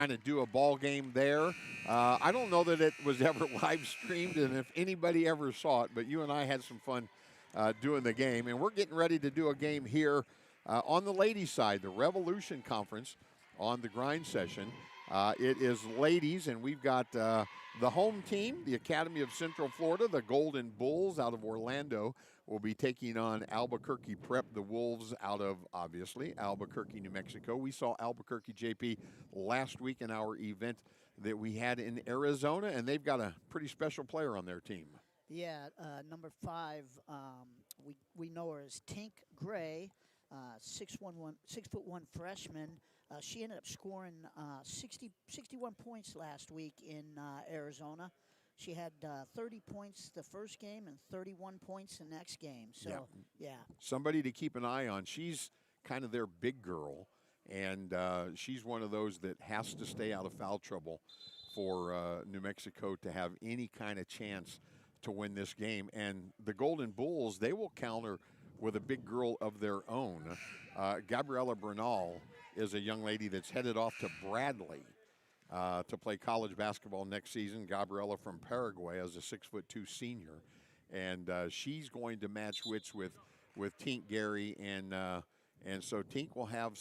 kind of do a ball game there. I don't know that it was ever live streamed, and if anybody ever saw it, but you and I had some fun doing the game. And we're getting ready to do a game here on the ladies' side, the Revolution Conference on the grind session. It is ladies, and we've got the home team, the Academy of Central Florida, the Golden Bulls out of Orlando, will be taking on Albuquerque Prep, the Wolves out of, obviously, Albuquerque, New Mexico. We saw Albuquerque, JP, last week in our event that we had in Arizona, and they've got a pretty special player on their team. Yeah, number 5, we know her as Tink Gray, 6'1" freshman. She ended up scoring 61 points last week in Arizona. She had 30 points the first game and 31 points the next game. So, yeah. Somebody to keep an eye on. She's kind of their big girl, and she's one of those that has to stay out of foul trouble for New Mexico to have any kind of chance to win this game. And the Golden Bulls, they will counter with a big girl of their own. Gabriela Bernal is a young lady that's headed off to Bradley to play college basketball next season. Gabriela from Paraguay as a 6'2" senior, and she's going to match wits with Tink Gary, and so Tink will have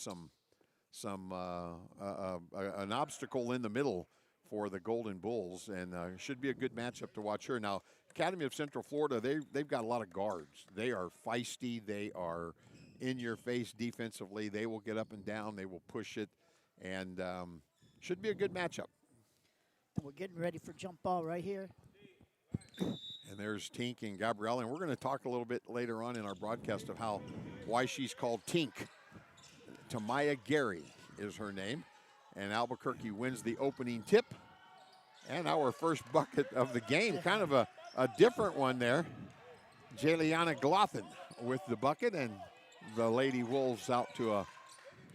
an obstacle in the middle for the Golden Bulls, and should be a good matchup to watch her. Now, Academy of Central Florida, they've got a lot of guards. They are feisty. They are in your face defensively. They will get up and down. They will push it, and should be a good matchup. We're getting ready for jump ball right here. And there's Tink and Gabrielle, and we're going to talk a little bit later on in our broadcast of why she's called Tink. Tamaya Gary is her name, and Albuquerque wins the opening tip. And our first bucket of the game, kind of a different one there. Jaliana Glothin with the bucket, and the Lady Wolves out to a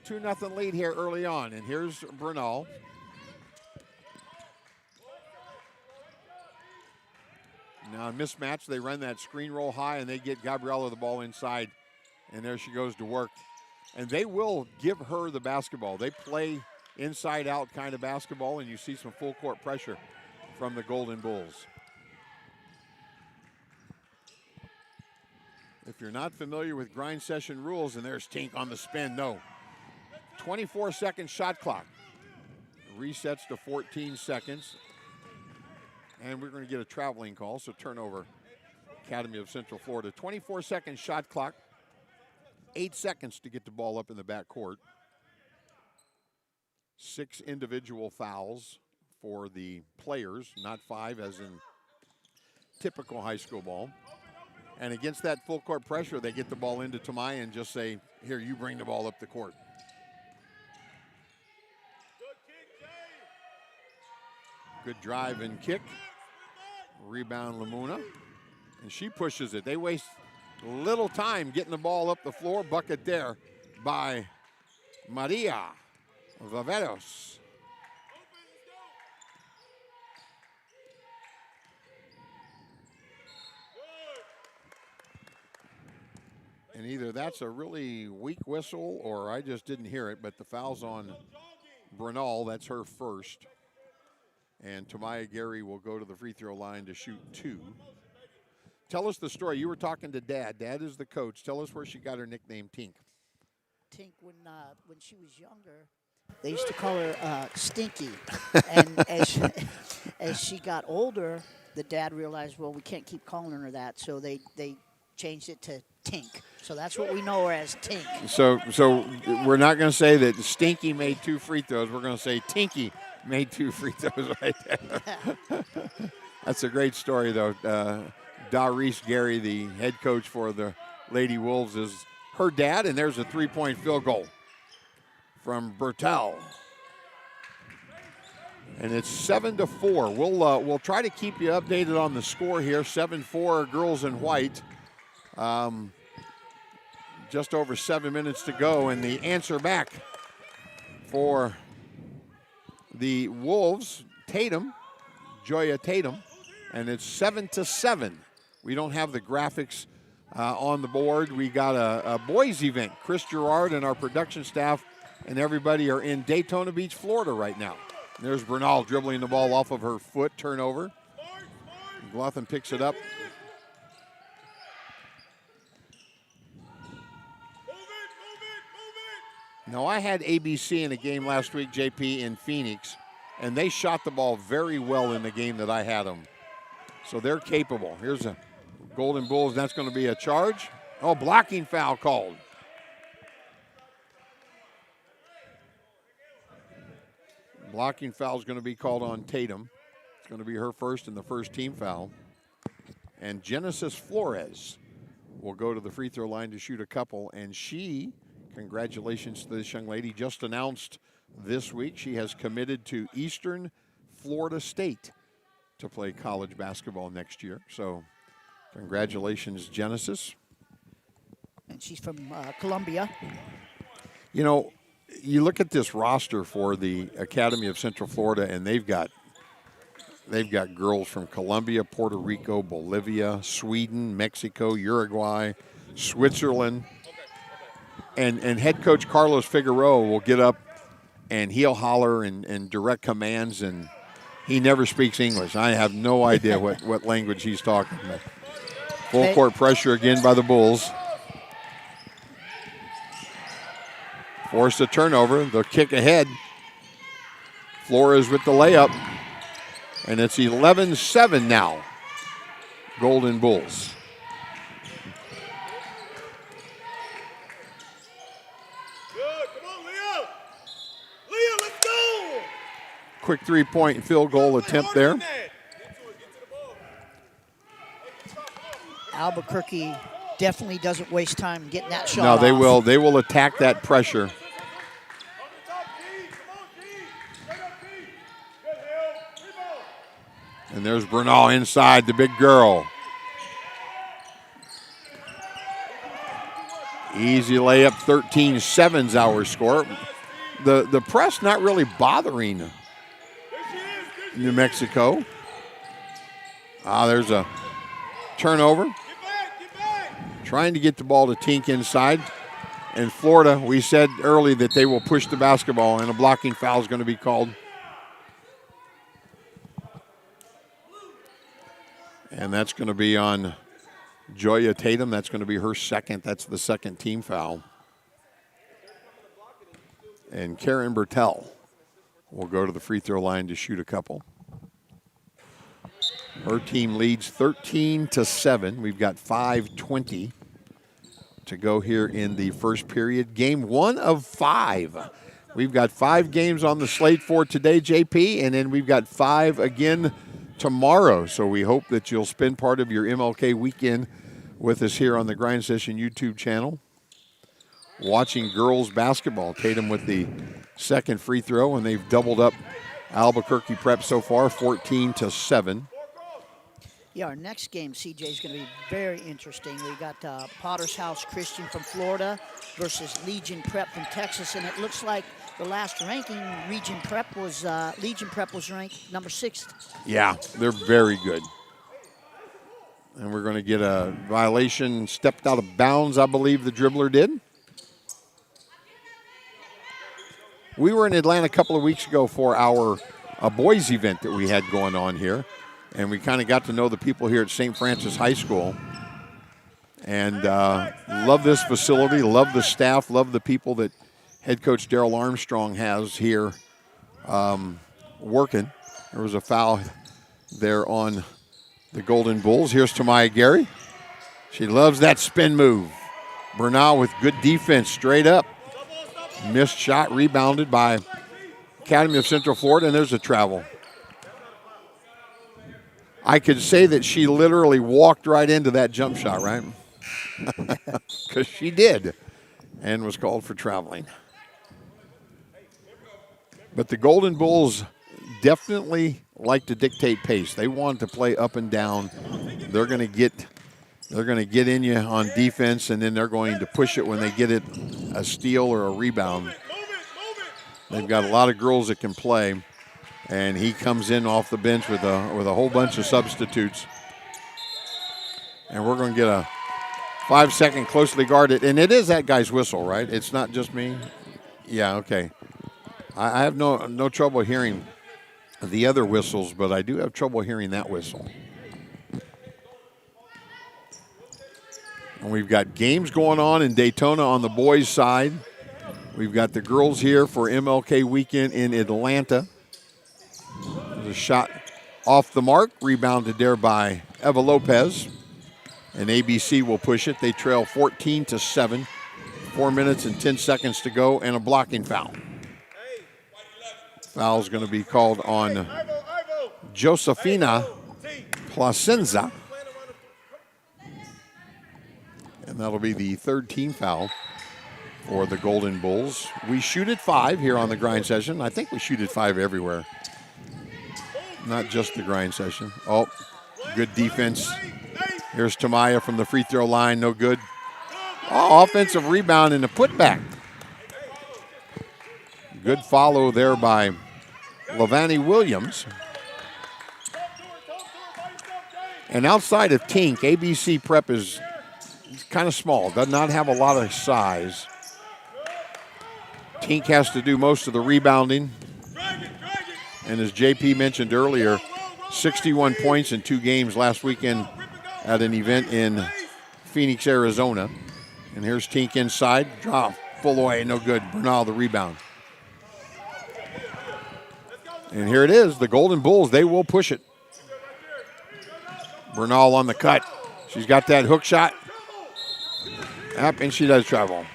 2-0 lead here early on. And here's Bernal. Now, in mismatch, they run that screen roll high, and they get Gabriella the ball inside, and there she goes to work. And they will give her the basketball. They play inside-out kind of basketball, and you see some full-court pressure from the Golden Bulls. If you're not familiar with grind session rules, and there's Tink on the spin, no. 24-second shot clock. Resets to 14 seconds. And we're going to get a traveling call, so turnover, Academy of Central Florida. 24-second shot clock. 8 seconds to get the ball up in the backcourt. 6 individual fouls for the players, not 5 as in typical high school ball. And against that full court pressure, they get the ball into Tamaya and just say, here, you bring the ball up the court. Good drive and kick. Rebound Lamuna. And she pushes it. They waste little time getting the ball up the floor. Bucket there by Maria Vaveros. And either that's a really weak whistle or I just didn't hear it, but the foul's on Bernal. That's her first. And Tamaya Gary will go to the free throw line to shoot 2. Tell us the story. You were talking to Dad. Dad is the coach. Tell us where she got her nickname Tink. Tink, when she was younger, they used to call her Stinky. And as she got older, the dad realized, well, we can't keep calling her that, so they changed it to Tink. So that's what we know her as, Tink. So we're not going to say that Stinky made 2 free throws. We're going to say Tinky made 2 free throws right there. That's a great story, though. Doris Gary, the head coach for the Lady Wolves, is her dad, and there's a 3-point field goal from Bertel. And it's 7-4. We'll try to keep you updated on the score here. 7-4, girls in white. Just over 7 minutes to go, and the answer back for the Wolves, Tatum, Joya Tatum, and it's 7-7. We don't have the graphics on the board. We got a boys event. Chris Gerard and our production staff and everybody are in Daytona Beach, Florida right now. There's Bernal dribbling the ball off of her foot, turnover. Glothen picks it up. Now, I had ABC in a game last week, JP, in Phoenix, and they shot the ball very well in the game that I had them. So they're capable. Here's a Golden Bulls. That's going to be a charge. Oh, blocking foul called. Blocking foul is going to be called on Tatum. It's going to be her first and the first team foul. And Genesis Flores will go to the free throw line to shoot a couple. And she, congratulations to this young lady, just announced this week she has committed to Eastern Florida State to play college basketball next year. So congratulations, Genesis. And she's from Columbia. You know, you look at this roster for the Academy of Central Florida, and they've got girls from Colombia, Puerto Rico, Bolivia, Sweden, Mexico, Uruguay, Switzerland. And head coach Carlos Figueroa will get up and he'll holler and direct commands, and he never speaks English. I have no idea what language he's talking about. Full court pressure again by the Bulls. Forced a turnover. They'll kick ahead. Flores with the layup. And it's 11-7 now. Golden Bulls. Good. Come on, Leo. Leo, let's go. Quick three-point field goal attempt there. Albuquerque definitely doesn't waste time getting that shot No, they off. will. They will attack that pressure. And there's Bernal inside, the big girl. Easy layup, 13-7's our score. The press not really bothering New Mexico. There's a turnover. Trying to get the ball to Tink inside. And Florida, we said early that they will push the basketball, and a blocking foul is going to be called. And that's going to be on Joya Tatum. That's going to be her second. That's the second team foul. And Karen Bertel will go to the free throw line to shoot a couple. Her team leads 13-7. We've got 5:20 to go here in the first period. Game 1 of 5. We've got 5 games on the slate for today, JP, and then we've got 5 again tomorrow. So we hope that you'll spend part of your MLK weekend with us here on the Grind Session YouTube channel, watching girls basketball. Tatum with the second free throw, and they've doubled up Albuquerque Prep so far, 14-7. Yeah, our next game, CJ, is going to be very interesting. We got Potter's House Christian from Florida versus Legion Prep from Texas, and it looks like the last ranking, Legion Prep was ranked number 6th. Yeah, they're very good. And we're going to get a violation, stepped out of bounds, I believe the dribbler did. We were in Atlanta a couple of weeks ago for our boys event that we had going on here. And we kind of got to know the people here at St. Francis High School. And love this facility, love the staff, love the people that head coach Darrell Armstrong has here working. There was a foul there on the Golden Bulls. Here's Tamaya Gary. She loves that spin move. Bernal with good defense, straight up. Missed shot, rebounded by Academy of Central Florida, and there's a travel. I could say that she literally walked right into that jump shot, right? Because she did, and was called for traveling. But the Golden Bulls definitely like to dictate pace. They want to play up and down. They're going to get in you on defense, and then they're going to push it when they get it a steal or a rebound. They've got a lot of girls that can play. And he comes in off the bench with a whole bunch of substitutes. And we're going to get a 5-second closely guarded. And it is that guy's whistle, right? It's not just me? Yeah, okay. I have no trouble hearing the other whistles, but I do have trouble hearing that whistle. And we've got games going on in Daytona on the boys' side. We've got the girls here for MLK weekend in Atlanta. There's a shot off the mark, rebounded there by Eva Lopez. And ABC will push it. They trail 14-7. 4 minutes and 10 seconds to go, and a blocking foul. Foul's going to be called on Josefina Placenza. And that'll be the third team foul for the Golden Bulls. We shoot at 5 here on the grind session. I think we shoot at 5 everywhere, not just the grind session. Oh, good defense. Here's Tamaya from the free throw line, no good. Oh, offensive rebound and a putback. Good follow there by Lavani Williams. And outside of Tink, ABC Prep is kind of small, does not have a lot of size. Tink has to do most of the rebounding. And as JP mentioned earlier, 61 points in 2 games last weekend at an event in Phoenix, Arizona. And here's Tink inside, drop, full away, no good. Bernal the rebound. And here it is, the Golden Bulls, they will push it. Bernal on the cut. She's got that hook shot. Up, and she does travel.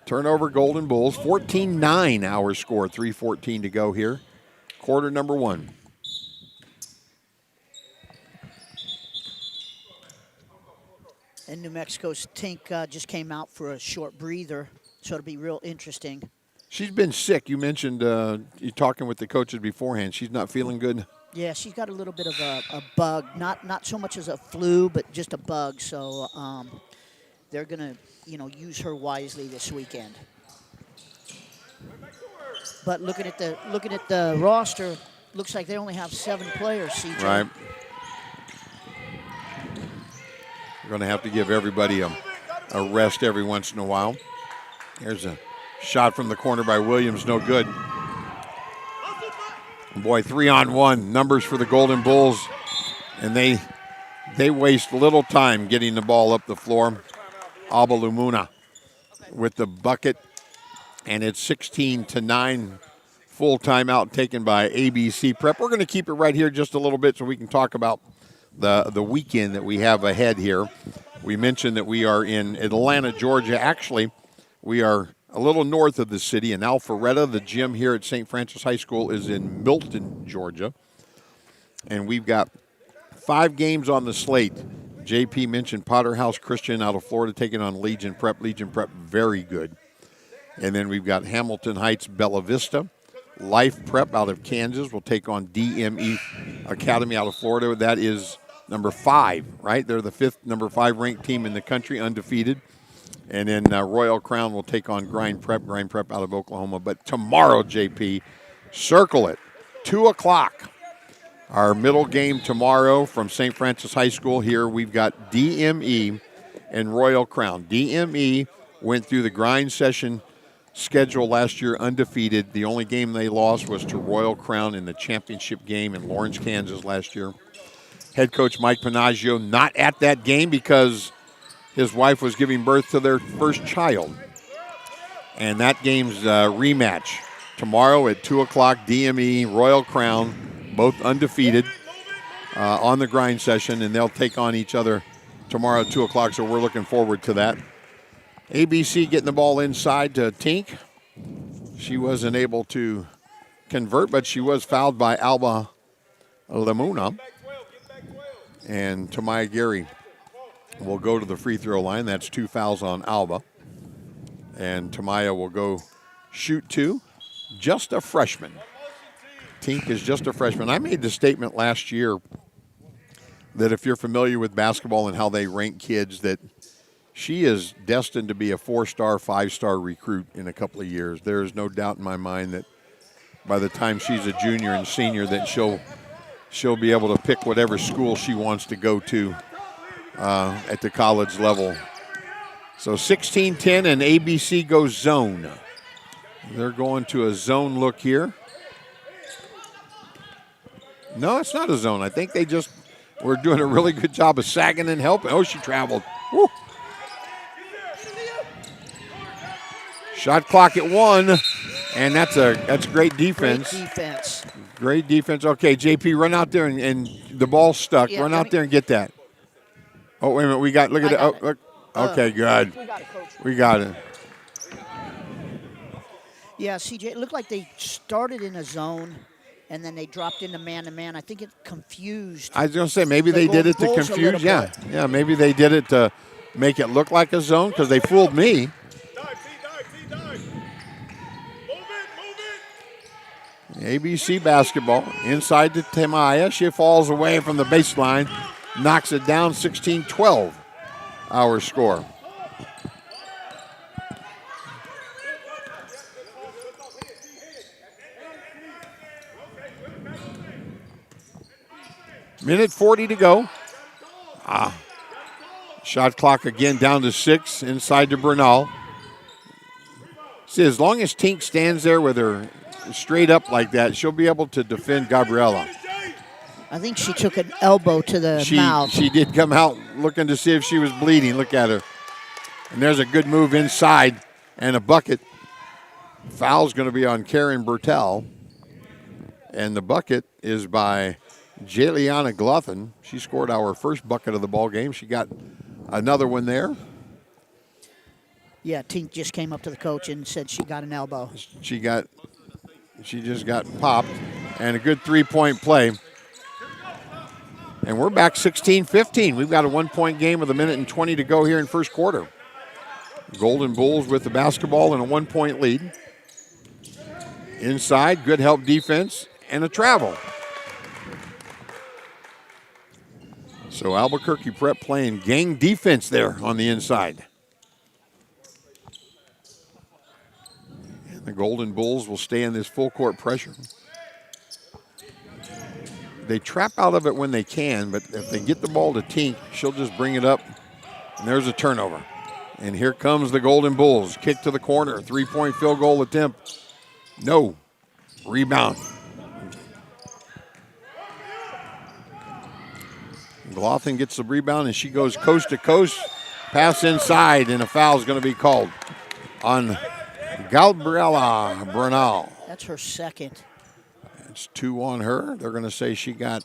Turnover, Golden Bulls. 14-9 our score. 3:14 to go here. Quarter number 1. And New Mexico's Tink just came out for a short breather, so it'll be real interesting. She's been sick. You mentioned you talking with the coaches beforehand. She's not feeling good. Yeah, she's got a little bit of a bug, not so much as a flu, but just a bug. So they're gonna, use her wisely this weekend. But looking at the roster, looks like they only have 7 players. CJ. Right. We're going to have to give everybody a rest every once in a while. Here's a shot from the corner by Williams, no good. Boy, 3-on-1 numbers for the Golden Bulls, and they waste little time getting the ball up the floor. Alba Lumuna with the bucket, and it's 16-9. Full timeout taken by ABC Prep. We're going to keep it right here just a little bit so we can talk about the weekend that we have ahead here. We mentioned that we are in Atlanta, Georgia. Actually, we are a little north of the city in Alpharetta. The gym here at St. Francis High School is in Milton, Georgia. And we've got 5 games on the slate. JP mentioned Potter House Christian out of Florida taking on Legion Prep. Legion Prep, very good. And then we've got Hamilton Heights, Bella Vista. Life Prep out of Kansas will take on DME Academy out of Florida. That is number 5, right? They're the 5th, number 5 ranked team in the country, undefeated. And then Royal Crown will take on Grind Prep out of Oklahoma. But tomorrow, JP, circle it, 2 o'clock. Our middle game tomorrow from St. Francis High School here. We've got DME and Royal Crown. DME went through the grind session schedule last year undefeated. The only game they lost was to Royal Crown in the championship game in Lawrence, Kansas last year. Head coach Mike Panaggio not at that game because his wife was giving birth to their first child. And that game's rematch tomorrow at 2 o'clock, DME, Royal Crown, both undefeated on the grind session, and they'll take on each other tomorrow at 2 o'clock, so we're looking forward to that. ABC getting the ball inside to Tink. She wasn't able to convert, but she was fouled by Alba Lamuna. And Tamaya Gary will go to the free throw line. That's 2 fouls on Alba. And Tamaya will go shoot 2. Just a freshman. Tink is just a freshman. I made the statement last year that if you're familiar with basketball and how they rank kids, that she is destined to be a 4-star, 5-star recruit in a couple of years. There is no doubt in my mind that by the time she's a junior and senior that she'll be able to pick whatever school she wants to go to at the college level. So 16-10 and ABC goes zone. They're going to a zone look here. No, it's not a zone. I think they just were doing a really good job of sagging and helping. Oh, she traveled. Woo. Shot clock at 1, and that's great defense. Great defense. Great defense. Okay, JP, run out there and the ball's stuck. Yeah, run out there and get that. Oh, wait a minute. Look at it. Oh, look. Okay, good. We got it, Coach. We got it. Yeah, CJ, it looked like they started in a zone, and then they dropped into man-to-man. I think it confused. I was going to say, maybe the they did it to Bulls a confuse. little Yeah, bit. yeah, maybe they did it to make it look like a zone because they fooled me. Dive, dive. Move it. ABC basketball inside to Tamaya. She falls away from the baseline, knocks it down 16-12, our score. Minute 40 to go. Shot clock again down to 6 inside to Bernal. See, as long as Tink stands there with her straight up like that, she'll be able to defend Gabriella. I think she took an elbow to the mouth. She did come out looking to see if she was bleeding. Look at her. And there's a good move inside and a bucket. Foul's going to be on Karen Bertel. And the bucket is by Jaliana Glothin. She scored our first bucket of the ball game. She got another one there. Yeah, Tink just came up to the coach and said she got an elbow. She just got popped. And a good three-point play. And we're back 16-15. We've got a 1-point game with 1:20 to go here in first quarter. Golden Bulls with the basketball and a 1-point lead. Inside, good help defense and a travel. So Albuquerque Prep playing gang defense there on the inside. And the Golden Bulls will stay in this full court pressure. They trap out of it when they can, but if they get the ball to Tink, she'll just bring it up. And there's a turnover. And here comes the Golden Bulls. Kick to the corner. 3-point field goal attempt. No. Rebound. Glothin gets the rebound, and she goes coast to coast. Pass inside, and a foul is going to be called on Gabriela Bernal. That's her second. It's 2 on her. They're going to say she got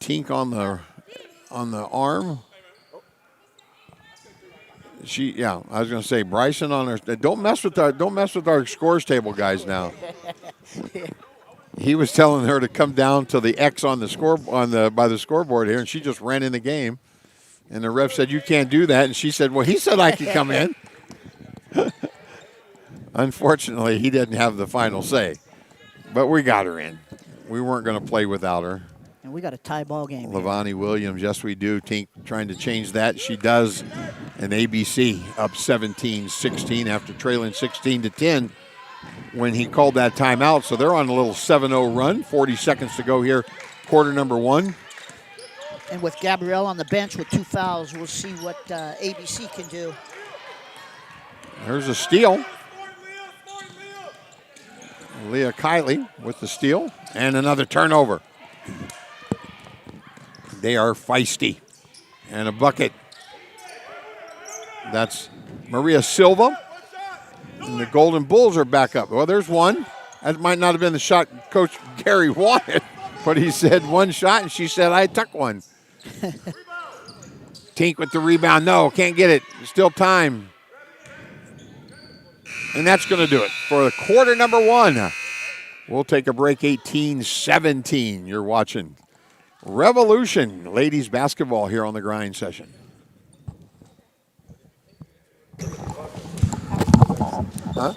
Tink on the arm. I was going to say Bryson on her. Don't mess with our scores table guys now. He was telling her to come down to the X on the by the scoreboard here, and she just ran in the game. And the ref said, "You can't do that." And she said, "Well, he said I could come in." Unfortunately, he didn't have the final say, but we got her in. We weren't going to play without her. And we got a tie ball game. Lavani Williams, yes, we do. Tink trying to change that. She does. And ABC up 17-16 after trailing 16-10 when he called that timeout. So they're on a little 7-0 run. 40 seconds to go here, quarter number 1. And with Gabrielle on the bench with 2 fouls, we'll see what ABC can do. There's a steal. Leah Kiley with the steal. And another turnover. They are feisty. And a bucket. That's Maria Silva. And the Golden Bulls are back up. Well, there's one. That might not have been the shot Coach Gary wanted, but he said one shot, and she said, I took one. Tink with the rebound. No, can't get it. Still time. And that's going to do it for quarter number 1. We'll take a break 18-17. You're watching Revolution ladies basketball here on the Grind session. Huh?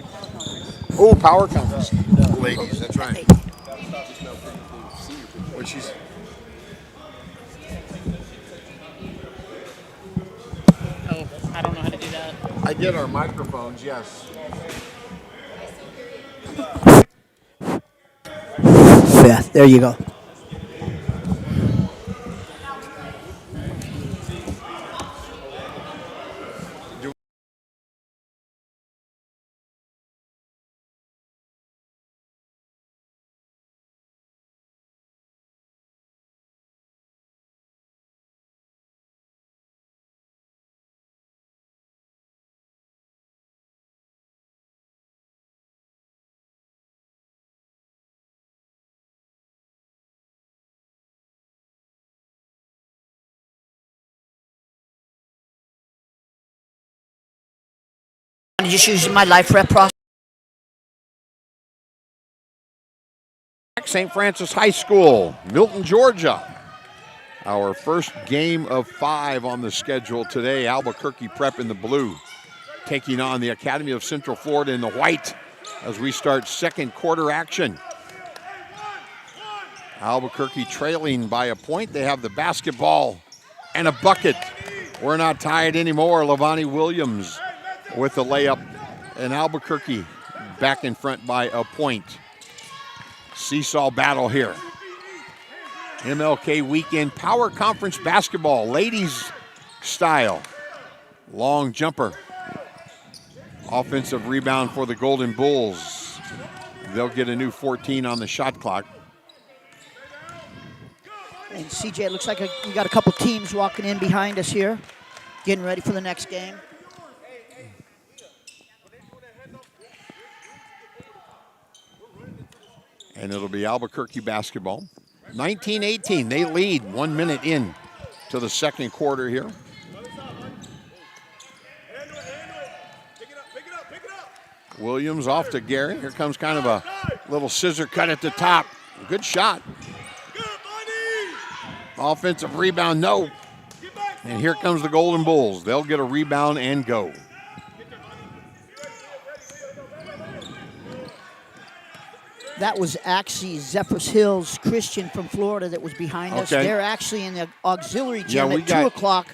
Oh, power comes. Ladies, that's right. What she's. Oh, I don't know how to do that. I get our microphones, yes. Beth, there you go. just using my life rep process. St. Francis High School, Milton, Georgia. Our first game of 5 on the schedule today. Albuquerque Prep in the blue, taking on the Academy of Central Florida in the white as we start second quarter action. Albuquerque trailing by a point. They have the basketball and a bucket. We're not tied anymore. Lavani Williams with the layup, and Albuquerque back in front by a point. Seesaw battle here. MLK Weekend Power Conference Basketball, ladies style. Long jumper. Offensive rebound for the Golden Bulls. They'll get a new 14 on the shot clock. And CJ, it looks like we got a couple teams walking in behind us here, getting ready for the next game. And it'll be Albuquerque basketball. 19-18, they lead 1 minute in to the second quarter here. Williams off to Gary. Here comes kind of a little scissor cut at the top. Good shot. Offensive rebound, no. And here comes the Golden Bulls. They'll get a rebound and go. That was actually Zephyr's Hills Christian from Florida that was behind us. They're actually in the auxiliary gym at 2 o'clock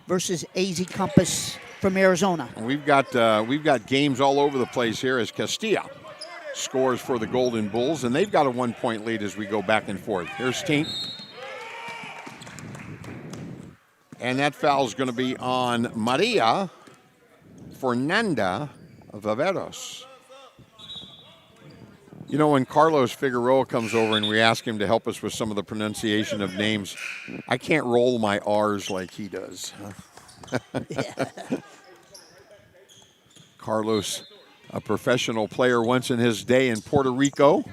versus AZ Compass from Arizona. We've got games all over the place here as Castilla scores for the Golden Bulls, and they've got a 1-point lead as we go back and forth. Here's Tink. And that foul is going to be on Maria Fernanda Viveros. You know, when Carlos Figueroa comes over and we ask him to help us with some of the pronunciation of names, I can't roll my R's like he does. Carlos, a professional player once in his day in Puerto Rico.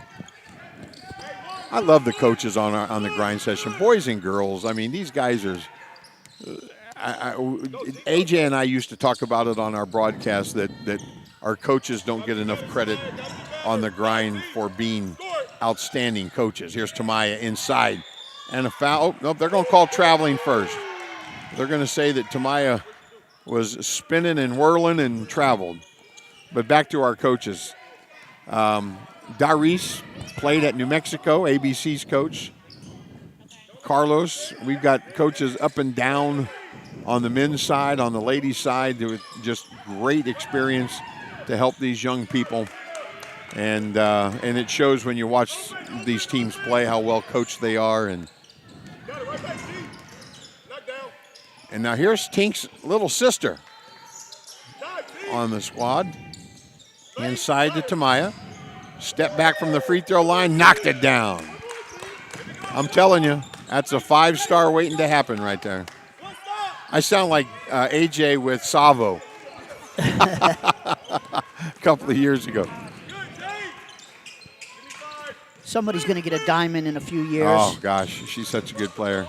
I love the coaches on the grind session, boys and girls. I mean, these guys are. AJ and I used to talk about it on our broadcast that our coaches don't get enough credit on the grind for being outstanding coaches. Here's Tamaya inside. And a foul. Oh, nope, they're going to call traveling first. They're going to say that Tamaya was spinning and whirling and traveled. But back to our coaches. Darius played at New Mexico, ABC's coach. Carlos, we've got coaches up and down on the men's side, on the ladies' side, with just great experience to help these young people. And it shows when you watch these teams play how well coached they are. And now here's Tink's little sister on the squad. Inside to Tamaya. Step back from the free throw line, knocked it down. I'm telling you, that's a 5-star waiting to happen right there. I sound like AJ with Savo a couple of years ago. Somebody's going to get a diamond in a few years. Oh, gosh, she's such a good player.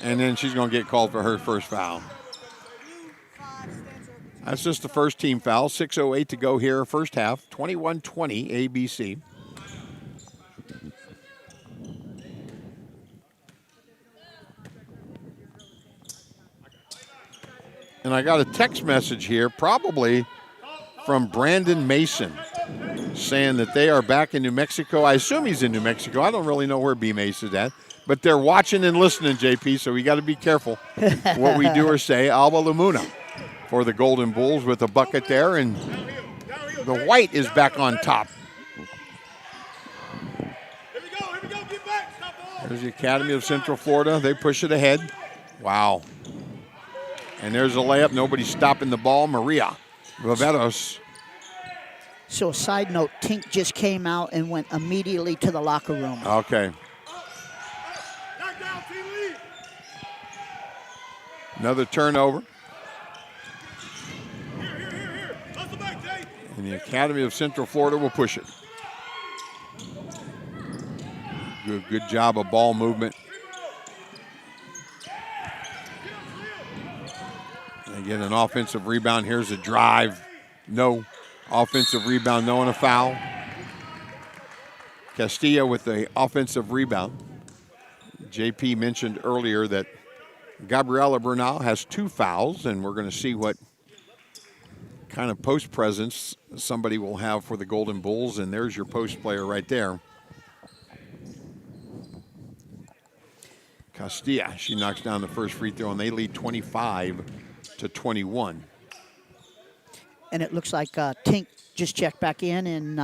And then she's going to get called for her first foul. That's just the first team foul. 6:08 to go here, first half. 21-20 ABC. And I got a text message here, probably from Brandon Mason, saying that they are back in New Mexico. I assume he's in New Mexico. I don't really know where B Mace is at. But they're watching and listening, JP, so we got to be careful what we do or say. Alba Lamuna for the Golden Bulls with a bucket there, and the white is back on top. There's the Academy of Central Florida. They push it ahead. Wow. And there's a layup. Nobody's stopping the ball. Maria Viveros. So a side note, Tink just came out and went immediately to the locker room. Okay. Another turnover. And the Academy of Central Florida will push it. Good job of ball movement. Again, an offensive rebound. Here's a drive. No. Offensive rebound, no, and a foul. Castilla with the offensive rebound. JP mentioned earlier that Gabriela Bernal has 2 fouls, and we're going to see what kind of post presence somebody will have for the Golden Bulls, and there's your post player right there. Castilla, she knocks down the first free throw, and they lead 25-21. And it looks like Tink just checked back in, and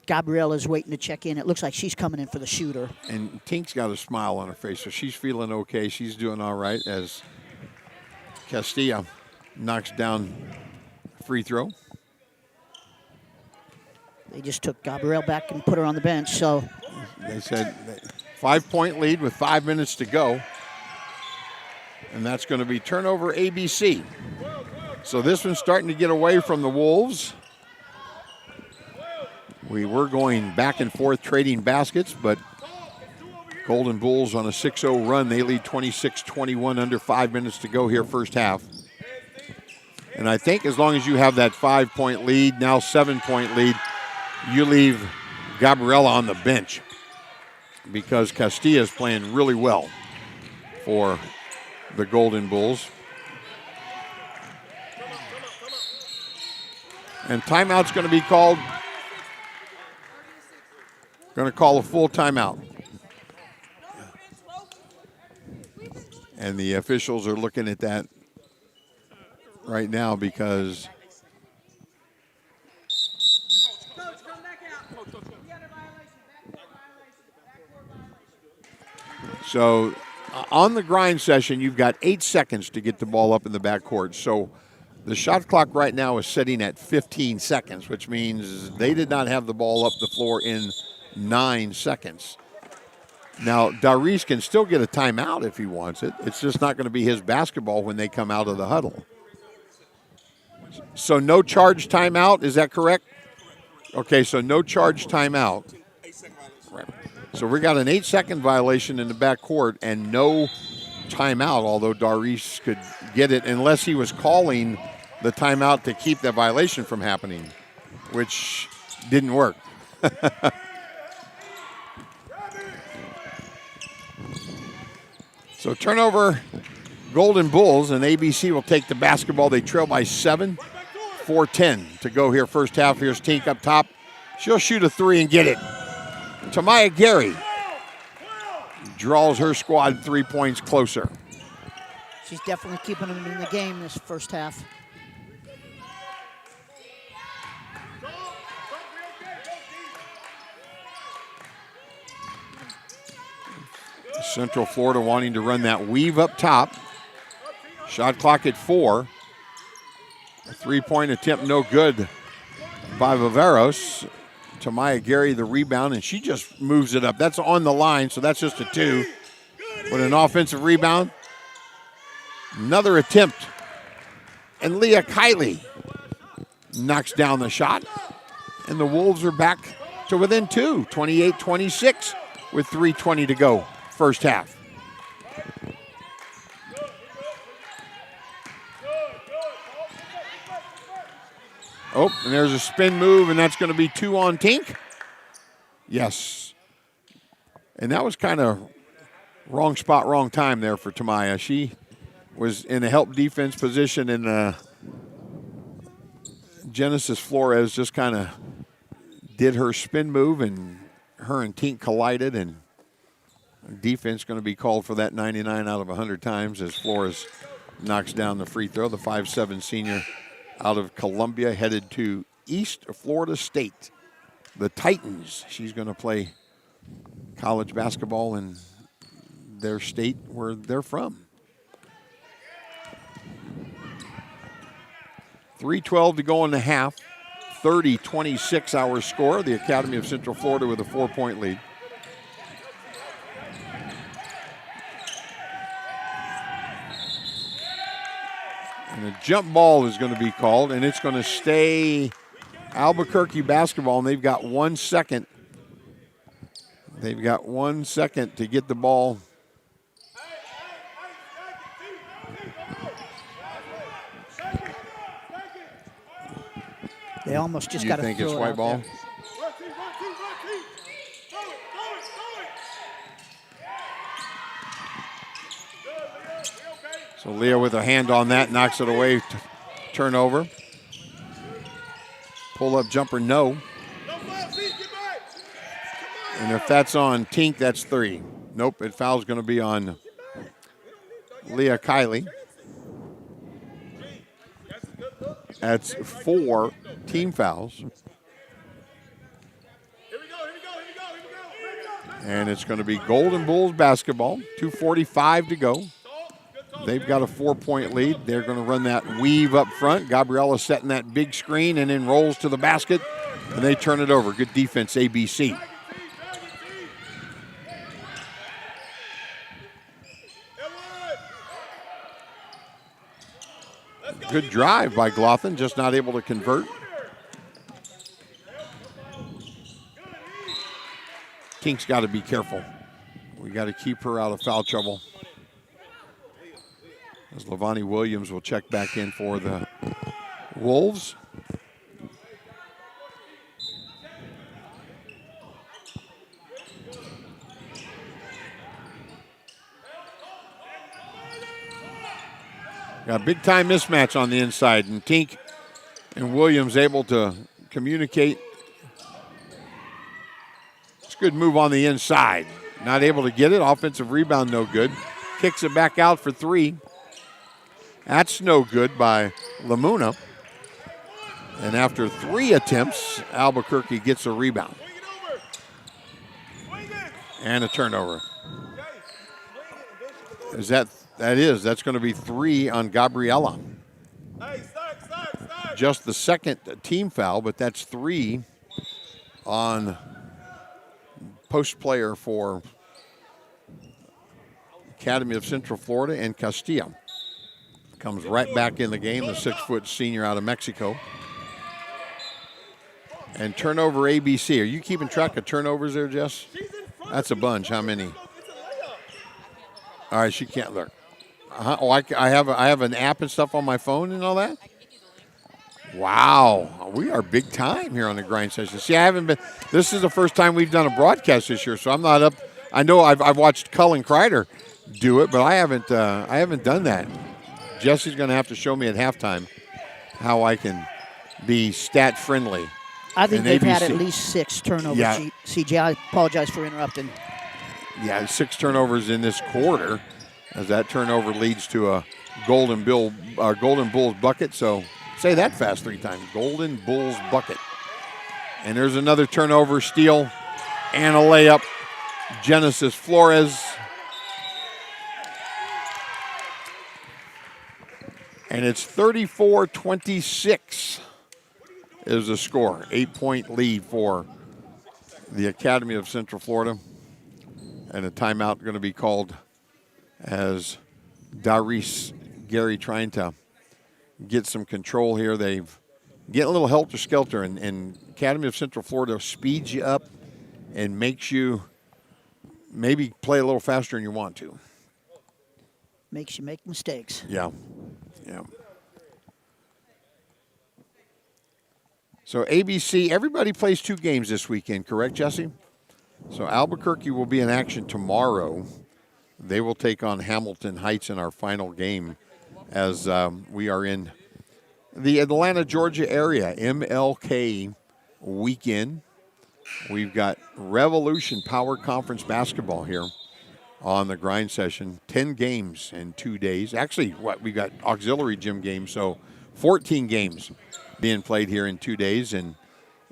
Gabriella's waiting to check in. It looks like she's coming in for the shooter. And Tink's got a smile on her face, so she's feeling okay. She's doing all right as Castilla knocks down free throw. They just took Gabrielle back and put her on the bench. So They said 5-point lead with 5 minutes to go. And that's going to be turnover ABC. So this one's starting to get away from the Wolves. We were going back and forth trading baskets, but Golden Bulls on a 6-0 run. They lead 26-21, under 5 minutes to go here first half. And I think as long as you have that 5-point lead, now 7-point lead, you leave Gabriella on the bench because Castilla is playing really well for the Golden Bulls. And timeout's going to be called. Going to call a full timeout. And the officials are looking at that right now because so on the grind session, you've got 8 seconds to get the ball up in the backcourt. So the shot clock right now is sitting at 15 seconds, which means they did not have the ball up the floor in 9 seconds. Now, Darius can still get a timeout if he wants it. It's just not going to be his basketball when they come out of the huddle. So no charge timeout, is that correct? Okay, so no charge timeout. Right. So we got an 8-second violation in the backcourt and no timeout, although Darius could get it unless he was calling the timeout to keep that violation from happening, which didn't work. So turnover, Golden Bulls, and ABC will take the basketball. They trail by 7, 4:10 to go here first half. Here's Tink up top. She'll shoot a 3 and get it. Tamaya Gary draws her squad 3 points closer. she's definitely keeping them in the game this first half. Central Florida wanting to run that weave up top. Shot clock at 4. A 3-point attempt, no good by Viveros. Tamaya Gary the rebound, and she just moves it up. That's on the line, so that's just a 2. But an offensive rebound. Another attempt. And Leah Kiley knocks down the shot. And the Wolves are back to within 2, 28-26 with 3:20 to go. First half. Oh, and there's a spin move, and that's going to be 2 on Tink. Yes. And that was kind of wrong spot, wrong time there for Tamaya. She was in a help defense position, and Genesis Flores just kind of did her spin move, and her and Tink collided, and defense going to be called for that 99 out of 100 times as Flores knocks down the free throw. The 5'7" senior out of Columbia headed to East Florida State. The Titans. She's going to play college basketball in their state where they're from. 3:12 to go in the half. 30-26 our score. The Academy of Central Florida with a 4-point lead. And a jump ball is going to be called, and it's going to stay Albuquerque basketball, and they've got 1 second. They've got 1 second to get the ball. They almost just You got to think throw it's it white out ball? there. Run, team, run, team, run, team. Throw it, throw it, throw it. Good, Leah. We okay? So Leah with a hand on that, knocks it away. Turnover. Pull-up jumper, no. No foul, team, get back. Come on. And if that's on Tink, that's 3. Nope, it foul's going to be on Leah Kiley. That's a good look. That's 4 team fouls. Here we go, here we go, here we go, here we go. And it's going to be Golden Bulls basketball. 2:45 to go. They've got a 4-point lead. They're going to run that weave up front. Gabriella setting that big screen and then rolls to the basket. And they turn it over. Good defense, ABC. Good drive by Glothen, just not able to convert. Tink's got to be careful. We got to keep her out of foul trouble. As Lavani Williams will check back in for the Wolves. Got a big time mismatch on the inside, and Tink and Williams able to communicate. It's a good move on the inside. Not able to get it. Offensive rebound, no good. Kicks it back out for 3. That's no good by Lamuna. And after 3 attempts, Albuquerque gets a rebound. And a turnover. That's going to be 3 on Gabriella. Just the second team foul, but that's 3 on post player for Academy of Central Florida and Castilla. Comes right back in the game, the 6-foot senior out of Mexico. And turnover ABC. Are you keeping track of turnovers there, Jess? That's a bunch. How many? All right, she can't look. Oh, I have an app and stuff on my phone and all that? Wow. We are big time here on the grind session. See, this is the first time we've done a broadcast this year, so I'm not up. I know I've watched Cullen Kreider do it, but I haven't done that. Jesse's going to have to show me at halftime how I can be stat friendly. I think they've had ABC. at least 6 turnovers. Yeah. CJ, I apologize for interrupting. Yeah, 6 turnovers in this quarter, as that turnover leads to a Golden Bulls bucket. So say that fast 3 times. Golden Bulls bucket. And there's another turnover, steal, and a layup. Genesis Flores. And it's 34-26 is the score. 8-point lead for the Academy of Central Florida. And a timeout going to be called as Darius Gary trying to get some control here. They've get a little helter-skelter, and Academy of Central Florida speeds you up and makes you maybe play a little faster than you want to. Makes you make mistakes. Yeah. Yeah. So ABC, everybody plays 2 games this weekend, correct, Jesse? So Albuquerque will be in action tomorrow. They will take on Hamilton Heights in our final game as we are in the Atlanta, Georgia area, MLK weekend. We've got Revolution Power Conference basketball here on the grind session. 10 games in 2 days. Actually, we got auxiliary gym games, so 14 games being played here in 2 days. And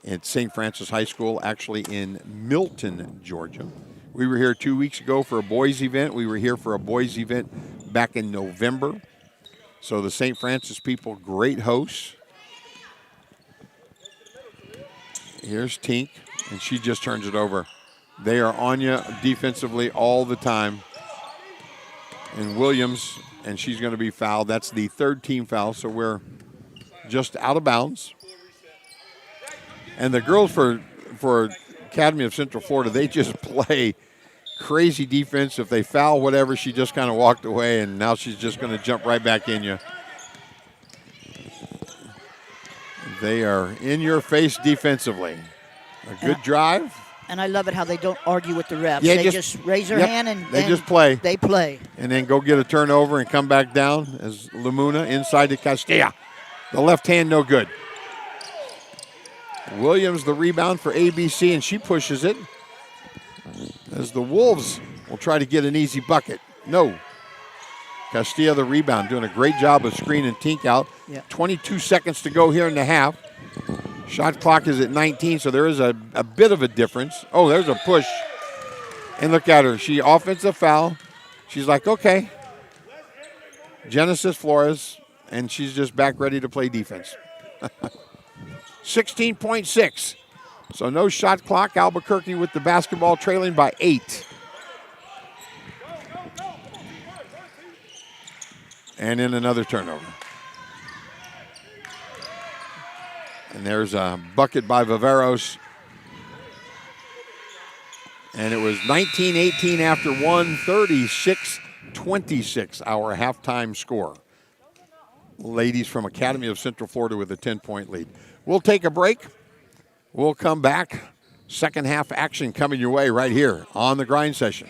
at St. Francis High School, actually in Milton, Georgia. We were here 2 weeks ago for a boys event. We were here for a boys event back in November. So the St. Francis people, great hosts. Here's Tink, and she just turns it over. They are on you defensively all the time. And Williams, and she's going to be fouled. That's the 3rd team foul, so we're just out of bounds. And the girls for Academy of Central Florida, they just play crazy defense. If they foul whatever, she just kind of walked away, and now she's just going to jump right back in you. They are in your face defensively. A good drive. And I love it how they don't argue with the refs. Yeah, they just raise their hand and they just play. They play. And then go get a turnover and come back down as Lamuna inside to Castilla. The left hand, no good. Williams the rebound for ABC, and she pushes it. As the Wolves will try to get an easy bucket. No. Castilla the rebound, doing a great job of screening Tink out. Yeah. 22 seconds to go here in the half. Shot clock is at 19, so there is a bit of a difference. Oh, there's a push. And look at her. She offensive foul. She's like, okay. Genesis Flores, and she's just back ready to play defense. 16.6. So no shot clock. Albuquerque with the basketball trailing by 8. And then another turnover. And there's a bucket by Viveros. And it was 19-18 after 1, 36-26, our halftime score. Ladies from Academy of Central Florida with a 10-point lead. We'll take a break. We'll come back. Second half action coming your way right here on the Grind Session.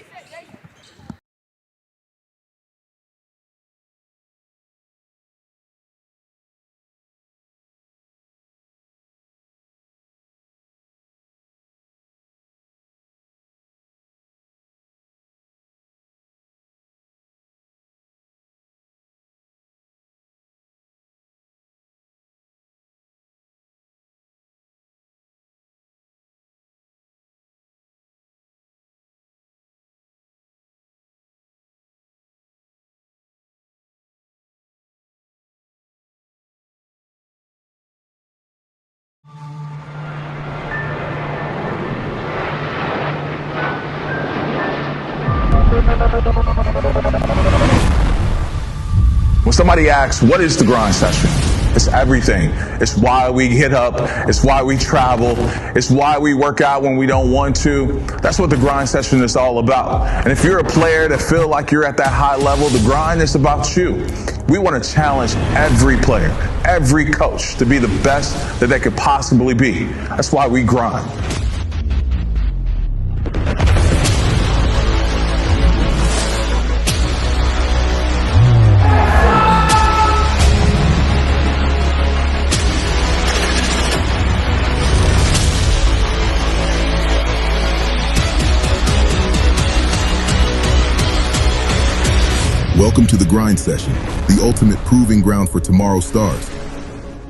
When somebody asks, what is the Grind Session? It's everything. It's why we get up. It's why we travel. It's why we work out when we don't want to. That's what the Grind Session is all about. And if you're a player that feel like you're at that high level, the grind is about you. We want to challenge every player, every coach to be the best that they could possibly be. That's why we grind. Welcome to the Grind Session, the ultimate proving ground for tomorrow's stars.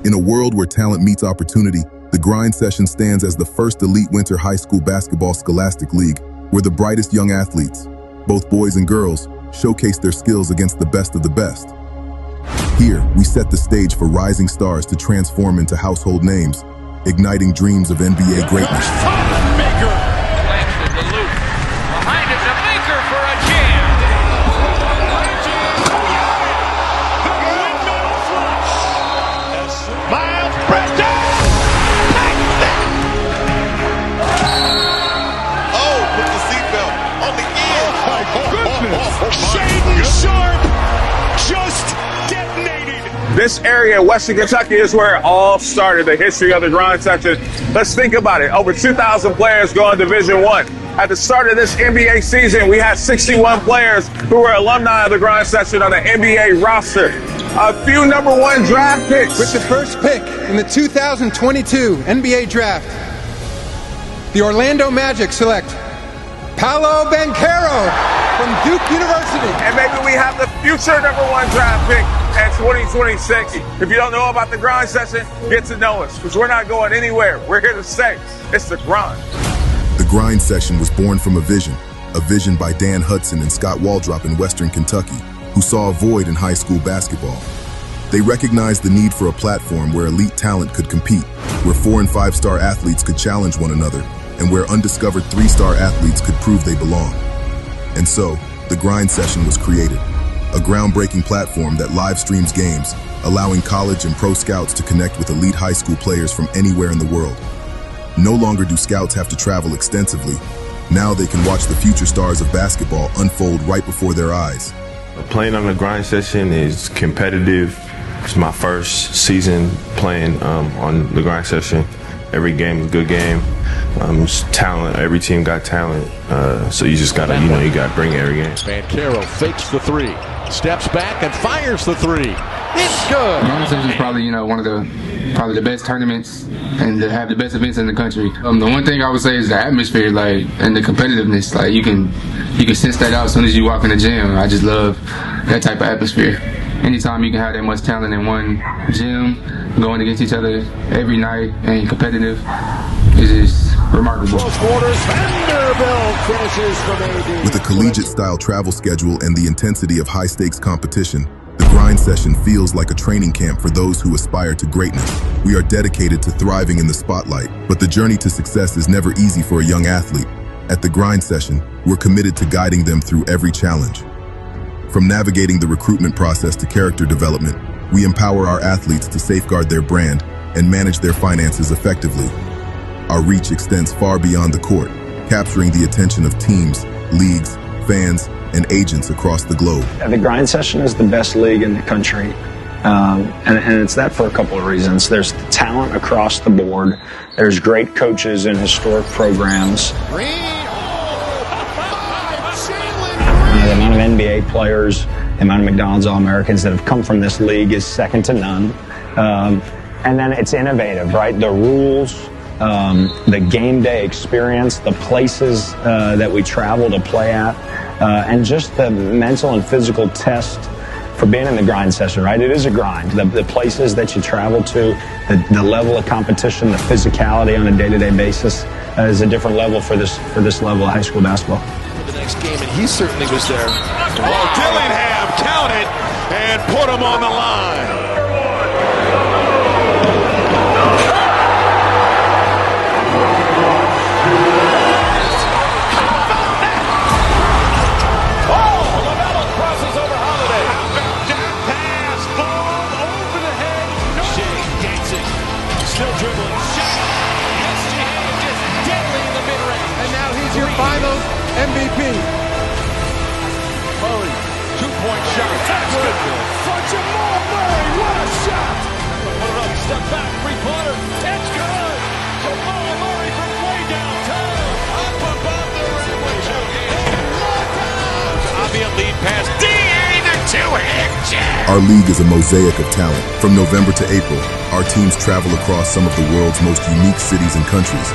In a world where talent meets opportunity, the Grind Session stands as the first elite winter high school basketball scholastic league where the brightest young athletes, both boys and girls, showcase their skills against the best of the best. Here, we set the stage for rising stars to transform into household names, igniting dreams of NBA greatness. Baker flashes the loop. Behind it's a Baker for a jam. Miles Bridges! Oh, put the seatbelt on the end. Oh, goodness! Shaden Sharp just detonated. This area, Western Kentucky, is where it all started, the history of the Grind Session. Let's think about it. Over 2,000 players going Division I. At the start of this NBA season, we had 61 players who were alumni of the Grind Session on the NBA roster. A few #1 draft picks. With the first pick in the 2022 NBA Draft, the Orlando Magic select Paolo Banchero from Duke University. And maybe we have the future #1 draft pick at 2026. If you don't know about the Grind Session, get to know us, because we're not going anywhere. We're here to stay. It's the grind. The Grind Session was born from a vision by Dan Hudson and Scott Waldrop in Western Kentucky, who saw a void in high school basketball. They recognized the need for a platform where elite talent could compete, where 4- and 5-star athletes could challenge one another, and where undiscovered 3-star athletes could prove they belong. And so, the Grind Session was created, a groundbreaking platform that live streams games, allowing college and pro scouts to connect with elite high school players from anywhere in the world. No longer do scouts have to travel extensively. Now they can watch the future stars of basketball unfold right before their eyes. Playing on the Grind Session is competitive, It's my first season playing on the grind session. Every game is a good game. Talent. Every team got talent. So you just gotta, you gotta bring it every game. Banchero fakes the three, steps back and fires the three. It's good. Grind session is probably, one of the best tournaments and to have the best events in the country. The one thing I would say is the atmosphere, and the competitiveness. You can sense that out as soon as you walk in the gym. I just love that type of atmosphere. Anytime you can have that much talent in one gym, going against each other every night and competitive, is just remarkable. With a collegiate-style travel schedule and the intensity of high-stakes competition, the grind session feels like a training camp for those who aspire to greatness. We are dedicated to thriving in the spotlight, but the journey to success is never easy for a young athlete. At the grind session, we're committed to guiding them through every challenge. From navigating the recruitment process to character development, we empower our athletes to safeguard their brand and manage their finances effectively. Our reach extends far beyond the court, capturing the attention of teams, leagues, fans, and agents across the globe. The grind session is the best league in the country, and it's that for a couple of reasons. There's talent across the board. There's great coaches and historic programs. The amount of NBA players, the amount of McDonald's All-Americans that have come from this league is second to none. And then it's innovative, right? The rules, the game day experience, the places that we travel to play at, and just the mental and physical test for being in the grind session, right? It is a grind. The places that you travel to, the level of competition, the physicality on a day-to-day basis is a different level for this level of high school basketball. The next game, and he certainly was there. Well, Dillingham counted and put him on the line. Finals MVP. Murray, two-point shot. That's good. For Jamal Murray, what a shot! Put it up, step back, three-pointer. It's good. Jamal Murray from way downtown. Up above the rim with Joe. Obvious lead pass. D.A. the two-hand jab. Our league is a mosaic of talent. From November to April, our teams travel across some of the world's most unique cities and countries.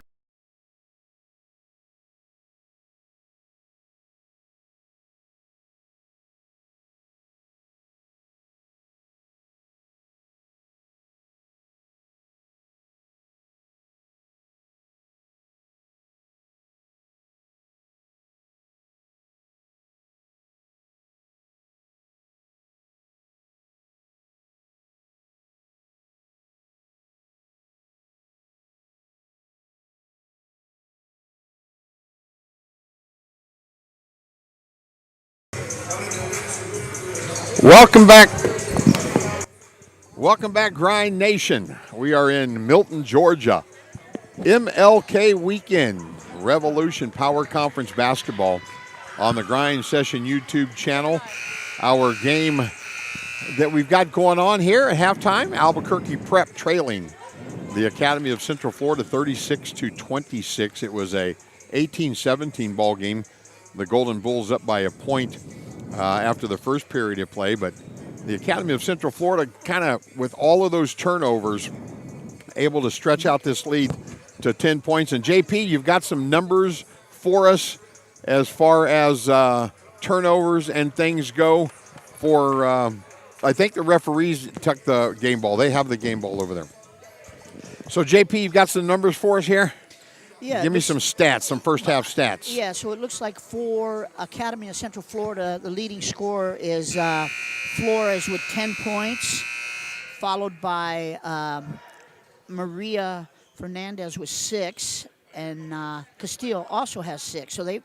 Welcome back. Welcome back, Grind Nation. We are in Milton, Georgia. MLK Weekend, Revolution Power Conference Basketball on the Grind Session YouTube channel. Our game that we've got going on here at halftime, Albuquerque Prep trailing the Academy of Central Florida 36-26. It was a 18-17 ball game. The Golden Bulls up by a point after the first period of play, but the Academy of Central Florida kind of, with all of those turnovers, able to stretch out this lead to 10 points. And JP, you've got some numbers for us as far as turnovers and things go for, I think the referees took the game ball. They have the game ball over there. So JP, you've got some numbers for us here? Yeah, Give me some stats, some first half stats. Yeah, so it looks like for Academy of Central Florida, the leading scorer is Flores with 10 points, followed by Maria Fernandez with 6, and Castillo also has 6. So they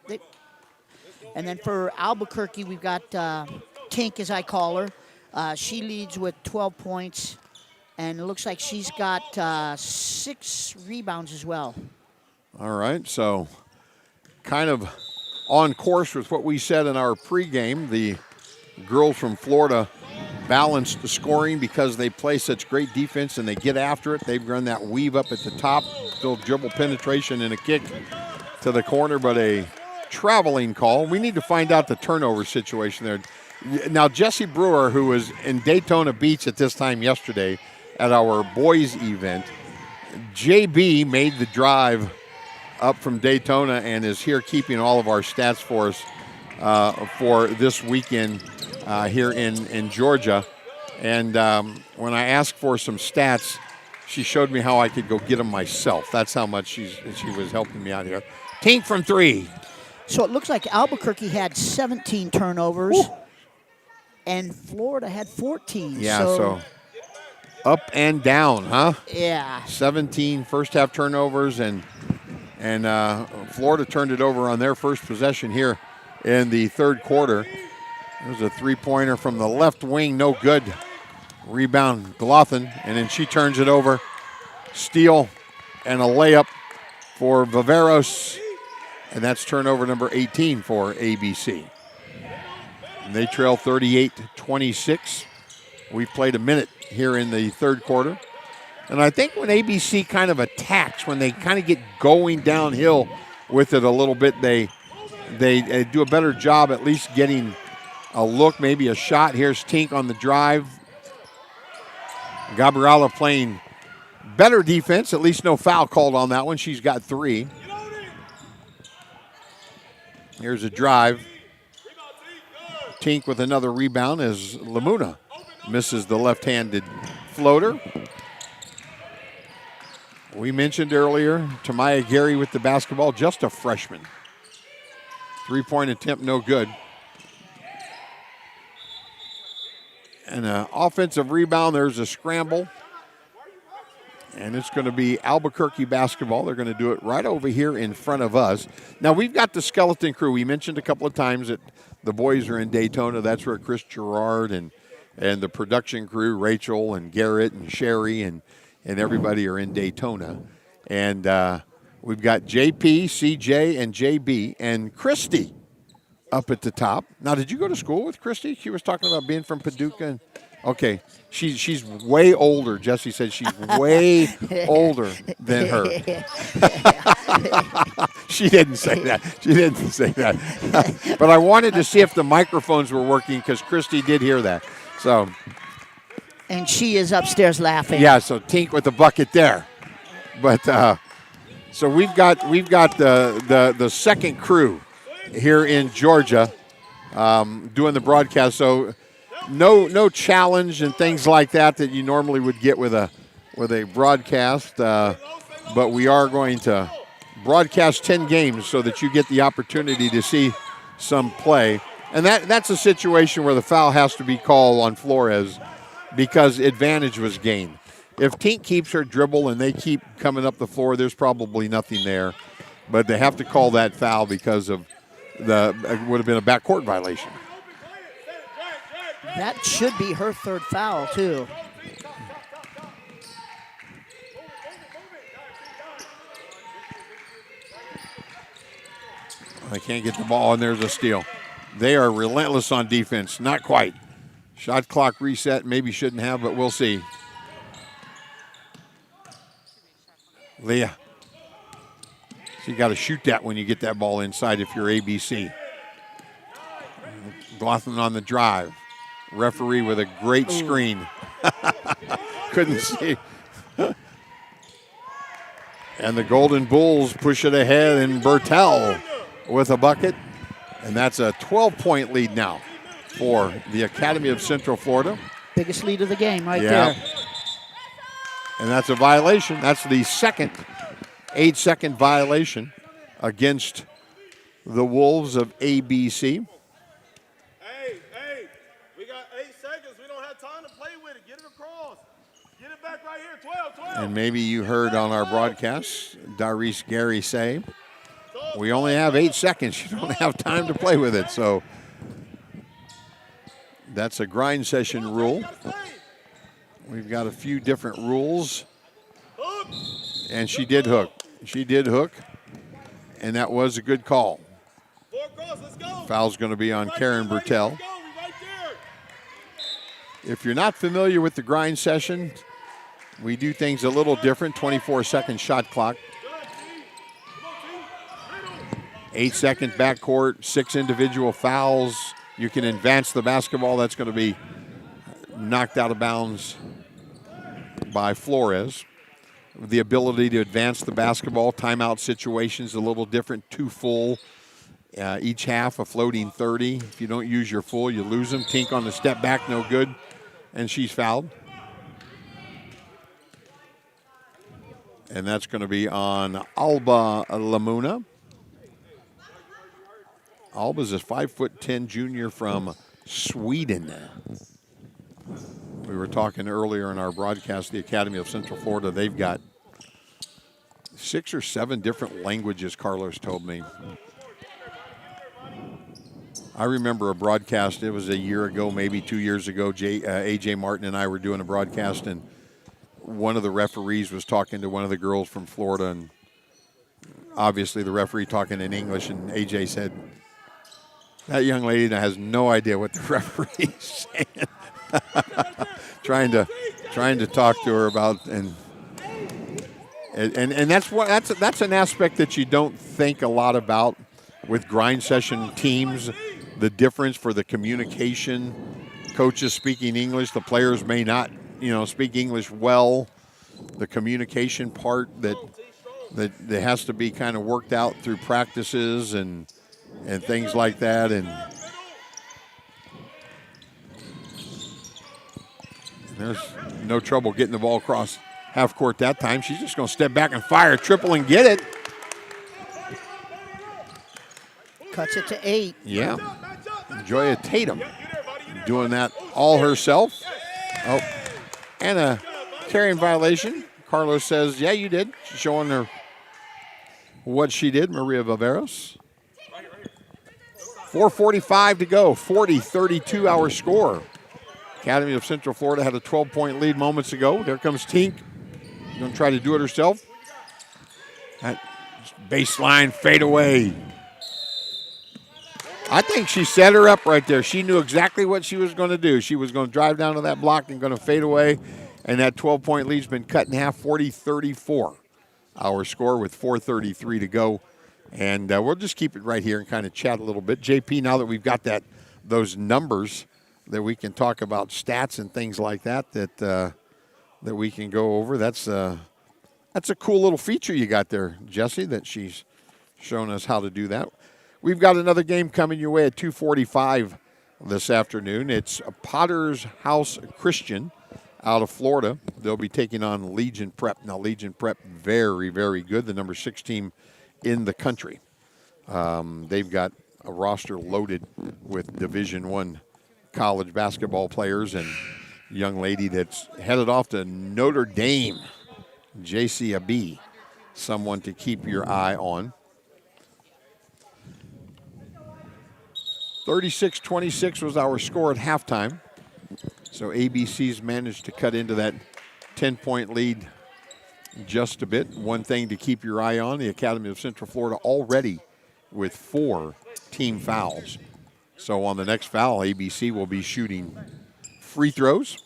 and then for Albuquerque, we've got Tink, as I call her. She leads with 12 points, and it looks like she's got 6 rebounds as well. All right, so kind of on course with what we said in our pregame. The girls from Florida balanced scoring because they play such great defense and they get after it. They've run that weave up at the top, still dribble penetration and a kick to the corner, but a traveling call. We need to find out the turnover situation there. Now, Jesse Brewer, who was in Daytona Beach at this time yesterday at our boys event, JB made the drive up from Daytona and is here keeping all of our stats for us for this weekend here in Georgia. And when I asked for some stats, she showed me how I could go get them myself. That's how much she was helping me out here. Tink from three. So it looks like Albuquerque had 17 turnovers, and Florida had 14. Yeah, so up and down, huh? Yeah. 17 first half turnovers, and Florida turned it over on their first possession here in the third quarter. There's a three-pointer from the left wing, no good. Rebound, Glothin, and then she turns it over. Steal and a layup for Viveros, and that's turnover number 18 for ABC. And they trail 38-26. We've played a minute here in the third quarter. And I think when ABC kind of attacks, when they kind of get going downhill with it a little bit, they do a better job at least getting a look, maybe a shot. Here's Tink on the drive. Gabriella playing better defense, at least no foul called on that one. She's got three. Here's a drive. Tink with another rebound as Lamuna misses the left-handed floater. We mentioned earlier, Tamaya Gary with the basketball, just a freshman. Three-point attempt, no good. And an offensive rebound, there's a scramble. And it's going to be Albuquerque basketball. They're going to do it right over here in front of us. Now, we've got the skeleton crew. We mentioned a couple of times that the boys are in Daytona. That's where Chris Gerard and the production crew, Rachel and Garrett and Sherry and everybody are in Daytona. And we've got JP, CJ, and JB, and Christy up at the top. Now, did you go to school with Christy? She was talking about being from Paducah. Okay, she's way older. Jesse said she's way older than her. She didn't say that. She didn't say that. But I wanted to see if the microphones were working because Christy did hear that. So. And she is upstairs laughing. Yeah, so Tink with the bucket there. But so we've got the second crew here in Georgia doing the broadcast. So no challenge and things like that you normally would get with a broadcast. But we are going to broadcast 10 games so that you get the opportunity to see some play. And that's a situation where the foul has to be called on Flores because advantage was gained. If Tink keeps her dribble and they keep coming up the floor, there's probably nothing there. But they have to call that foul because of it would have been a backcourt violation. That should be her third foul, too. I can't get the ball, and there's a steal. They are relentless on defense. Not quite. Shot clock reset. Maybe shouldn't have, but we'll see. Leah. So you got to shoot that when you get that ball inside if you're ABC. Glothin on the drive. Referee with a great screen. Couldn't see. And the Golden Bulls push it ahead, and Bertel with a bucket. And that's a 12-point lead now for the Academy of Central Florida. Biggest lead of the game right there. And that's a violation. That's the second 8-second violation against the Wolves of ABC. Hey, we got 8 seconds. We don't have time to play with it. Get it across. Get it back right here. 12. And maybe you heard on our broadcast, Darice Gary say, we only have 8 seconds. You don't have time to play with it. So that's a grind session rule. We've got a few different rules. And she did hook. She did hook. And that was a good call. Foul's going to be on Karen Bertel. If you're not familiar with the grind session, we do things a little different. 24-second shot clock. 8-second backcourt, 6 individual fouls. You can advance the basketball. That's going to be knocked out of bounds by Flores. The ability to advance the basketball, timeout situations a little different. 2 full each half, a floating 30. If you don't use your full, you lose them. Tink on the step back, no good. And she's fouled. And that's going to be on Alba Lamuna. Alba's a 5'10" junior from Sweden. We were talking earlier in our broadcast, the Academy of Central Florida, they've got 6 or 7 different languages, Carlos told me. I remember a broadcast, it was a year ago, maybe 2 years ago, A.J. Martin and I were doing a broadcast, and one of the referees was talking to one of the girls from Florida, and obviously the referee talking in English, and A.J. said, that young lady has no idea what the referee is saying. trying to talk to her about, and that's an aspect that you don't think a lot about with grind session teams. The difference for the communication, coaches speaking English, the players may not, speak English well. The communication part that has to be kind of worked out through practices and things like that. And there's no trouble getting the ball across half court that time. She's just going to step back and fire, triple and get it. Cuts it to 8. Yeah. Joya Tatum doing that all herself. Oh, and a carrying violation. Carlos says, yeah, you did. She's showing her what she did, Maria Viveros. 4:45 to go, 40-32 our score. Academy of Central Florida had a 12-point lead moments ago. There comes Tink. Going to try to do it herself. That baseline fadeaway. I think she set her up right there. She knew exactly what she was going to do. She was going to drive down to that block and going to fade away, and that 12-point lead's been cut in half, 40-34. Our score with 4:33 to go. And we'll just keep it right here and kind of chat a little bit. JP, now that we've got those numbers that we can talk about stats and things like that we can go over. That's a cool little feature you got there, Jesse, that she's shown us how to do that. We've got another game coming your way at 2:45 this afternoon. It's Potter's House Christian out of Florida. They'll be taking on Legion Prep. Now, Legion Prep, very, very good. The number 6 team in the country. They've got a roster loaded with Division I college basketball players, and a young lady that's headed off to Notre Dame, J.C. Abi, someone to keep your eye on. 36-26 was our score at halftime. So ABC's managed to cut into that 10-point lead just a bit. One thing to keep your eye on, the Academy of Central Florida already with 4 team fouls. So on the next foul, ABC will be shooting free throws.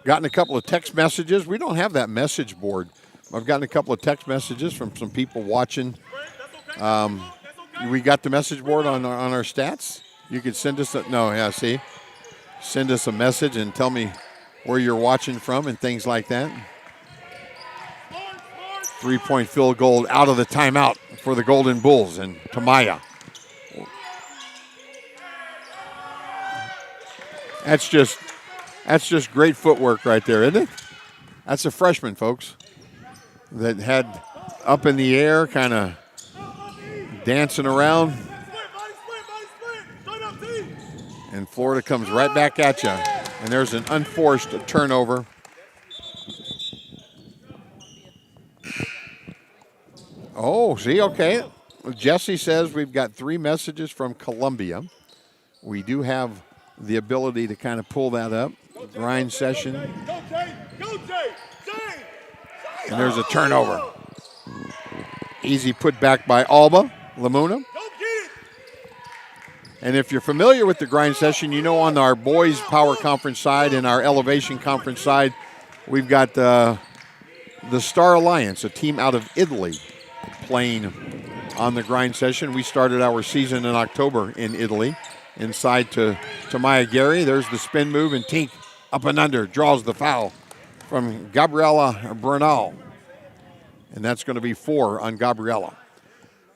Gotten a couple of text messages. We don't have that message board. I've gotten a couple of text messages from some people watching. We got the message board on our stats. You could send us send us a message and tell me where you're watching from and things like that. 3-point field goal out of the timeout for the Golden Bulls and Tamaya. That's just great footwork right there, isn't it? That's a freshman, folks, that had up in the air, kind of dancing around. And Florida comes right back at you. And there's an unforced turnover. Oh, see, okay. Jesse says we've got 3 messages from Columbia. We do have the ability to kind of pull that up. Grind session. And there's a turnover. Easy put back by Alba Lamuna. And if you're familiar with the grind session, you know on our boys power conference side and our elevation conference side, we've got the Star Alliance, a team out of Italy, playing on the grind session. We started our season in October in Italy. Inside to Maya Gary. There's the spin move, and Tink up and under, draws the foul from Gabriela Bernal. And that's going to be 4 on Gabriela.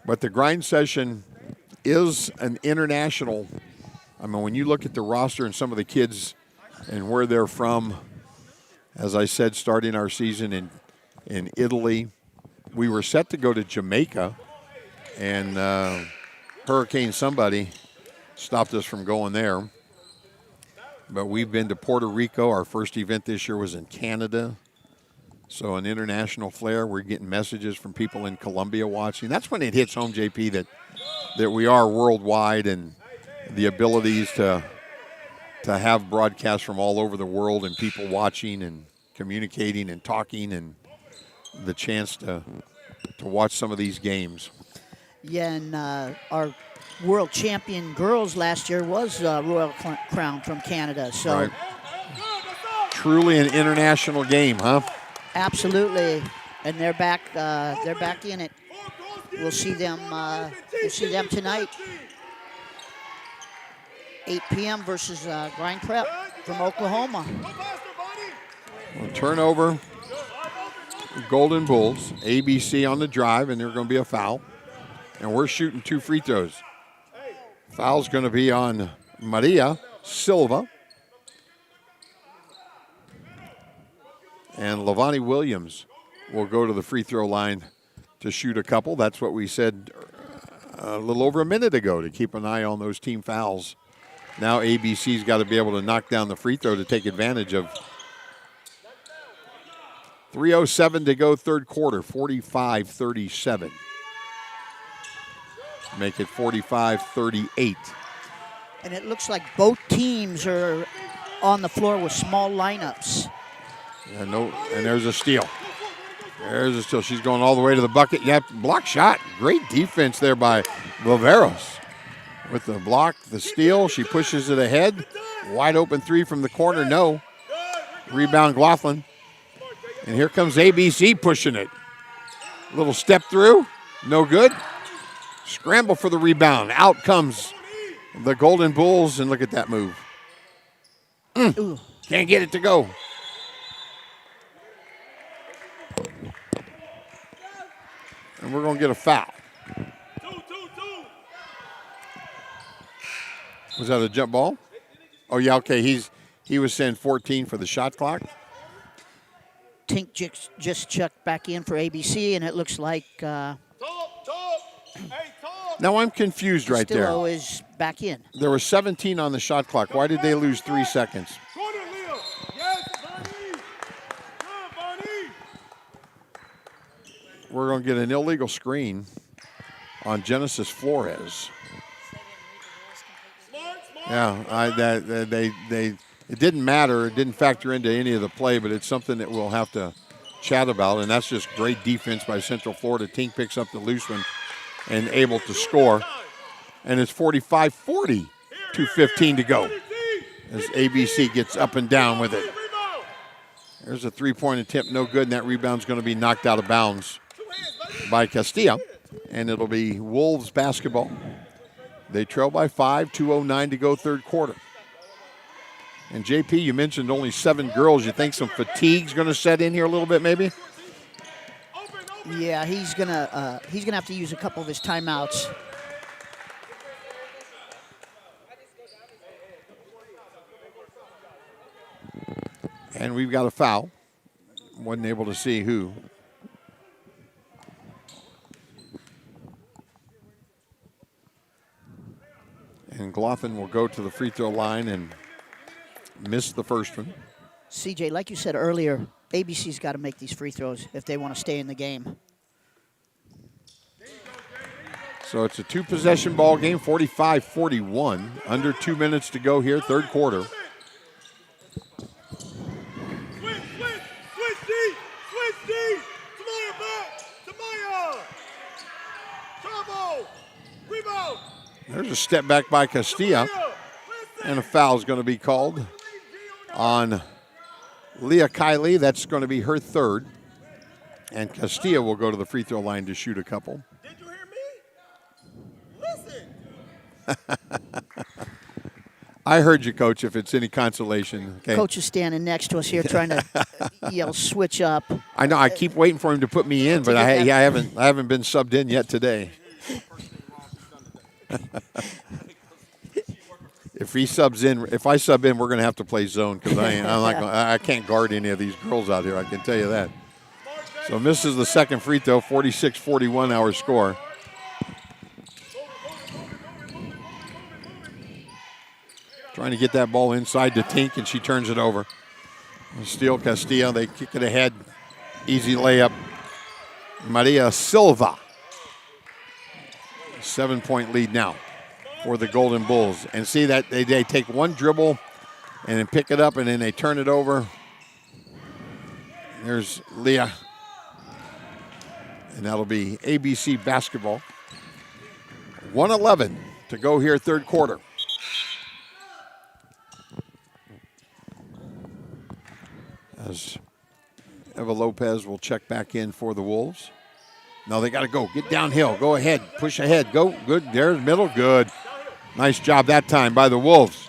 But the grind session is an international. I mean, when you look at the roster and some of the kids and where they're from, as I said, starting our season in Italy, we were set to go to Jamaica, and Hurricane somebody stopped us from going there. But we've been to Puerto Rico. Our first event this year was in Canada. So an international flair. We're getting messages from people in Colombia watching. That's when it hits home, JP, that we are worldwide, and the abilities to have broadcasts from all over the world and people watching and communicating and talking, and the chance to watch some of these games. Yeah, and our world champion girls last year was Royal Crown from Canada. So right. Truly an international game, huh? Absolutely, and they're back. They're back in it. We'll see them. We'll see them tonight. 8 p.m. versus Grind Prep from Oklahoma. Well, turnover. Golden Bulls. ABC on the drive, and there's going to be a foul. And we're shooting 2 free throws. Foul's going to be on Maria Silva. And Lavani Williams will go to the free throw line to shoot a couple. That's what we said a little over a minute ago, to keep an eye on those team fouls. Now ABC's got to be able to knock down the free throw to take advantage of 3:07 to go third quarter, 45-37. Make it 45-38. And it looks like both teams are on the floor with small lineups. And there's a steal. There's a steal. She's going all the way to the bucket. Yep, block shot. Great defense there by Viveros. With the block, the steal, she pushes it ahead. Wide open 3 from the corner, no. Rebound Glothlin. And here comes ABC pushing it. Little step through, no good. Scramble for the rebound. Out comes the Golden Bulls, and look at that move. Can't get it to go. And we're going to get a foul. Was that a jump ball? Oh, yeah, okay. He was saying 14 for the shot clock. Tink just checked back in for ABC, and it looks like now I'm confused right there. Castillo is back in. There was 17 on the shot clock. Why did they lose 3 seconds? We're going to get an illegal screen on Genesis Flores. Yeah, it didn't matter. It didn't factor into any of the play, but it's something that we'll have to chat about, and that's just great defense by Central Florida. Tink picks up the loose one and able to score. And it's 45-40, 2:15 to go as ABC gets up and down with it. There's a three-point attempt, no good, and that rebound's going to be knocked out of bounds by Castilla, and it'll be Wolves basketball. They trail by 5, 2:09 to go third quarter. And JP, you mentioned only 7 girls. You think some fatigue's going to set in here a little bit, maybe? Yeah, he's gonna have to use a couple of his timeouts. And we've got a foul. Wasn't able to see who. And Glothin will go to the free throw line and miss the first one. CJ, like you said earlier, ABC's got to make these free throws if they want to stay in the game. So it's a 2-possession ball game, 45-41. Under 2 minutes to go here, third quarter. Switch deep. Tamaya back. Tamaya. Trouble. Rebound. There's a step back by Castilla, and a foul is going to be called on Leah Kiley. That's going to be her third. And Castilla will go to the free throw line to shoot a couple. Did you hear me? Listen. I heard you, Coach, if it's any consolation. Okay. Coach is standing next to us here trying to yell switch up. I know. I keep waiting for him to put me in, but I haven't been subbed in yet today. If I sub in, we're going to have to play zone because I can't guard any of these girls out here. I can tell you that. So misses the second free throw. 46-41 our score. Trying to get that ball inside to Tink, and she turns it over. Steal Castilla. They kick it ahead. Easy layup. Maria Silva. 7-point lead now for the Golden Bulls. And see that they take one dribble and then pick it up, and then they turn it over. There's Leah. And that'll be ABC basketball. 1:11 to go here, third quarter. As Eva Lopez will check back in for the Wolves. No, they got to go. Get downhill. Go ahead. Push ahead. Go. Good. There's middle. Good. Nice job that time by the Wolves.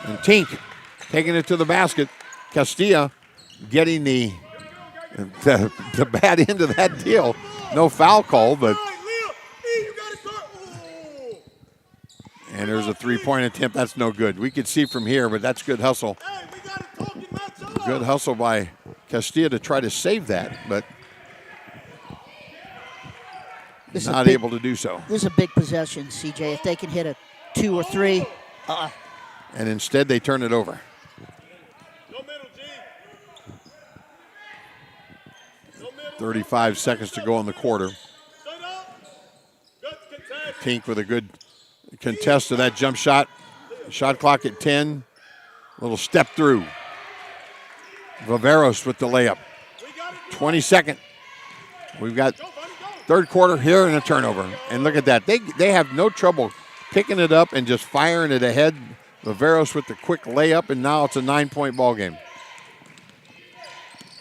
And Tink taking it to the basket. Castilla getting the bad end of that deal. No foul call, but. And there's a three-point attempt. That's no good. We could see from here, but that's good hustle. Good hustle by Castilla to try to save that, but not able to do so. This is a big possession, CJ. If they can hit a 2 or 3. And instead they turn it over. 35 seconds to go in the quarter. Tink with a good contest to that jump shot. Shot clock at 10. Little step through. Viveros with the layup. 22nd. We've got third quarter here and a turnover. And look at that. They have no trouble picking it up and just firing it ahead. Viveros with the quick layup, and now it's a 9-point ball game.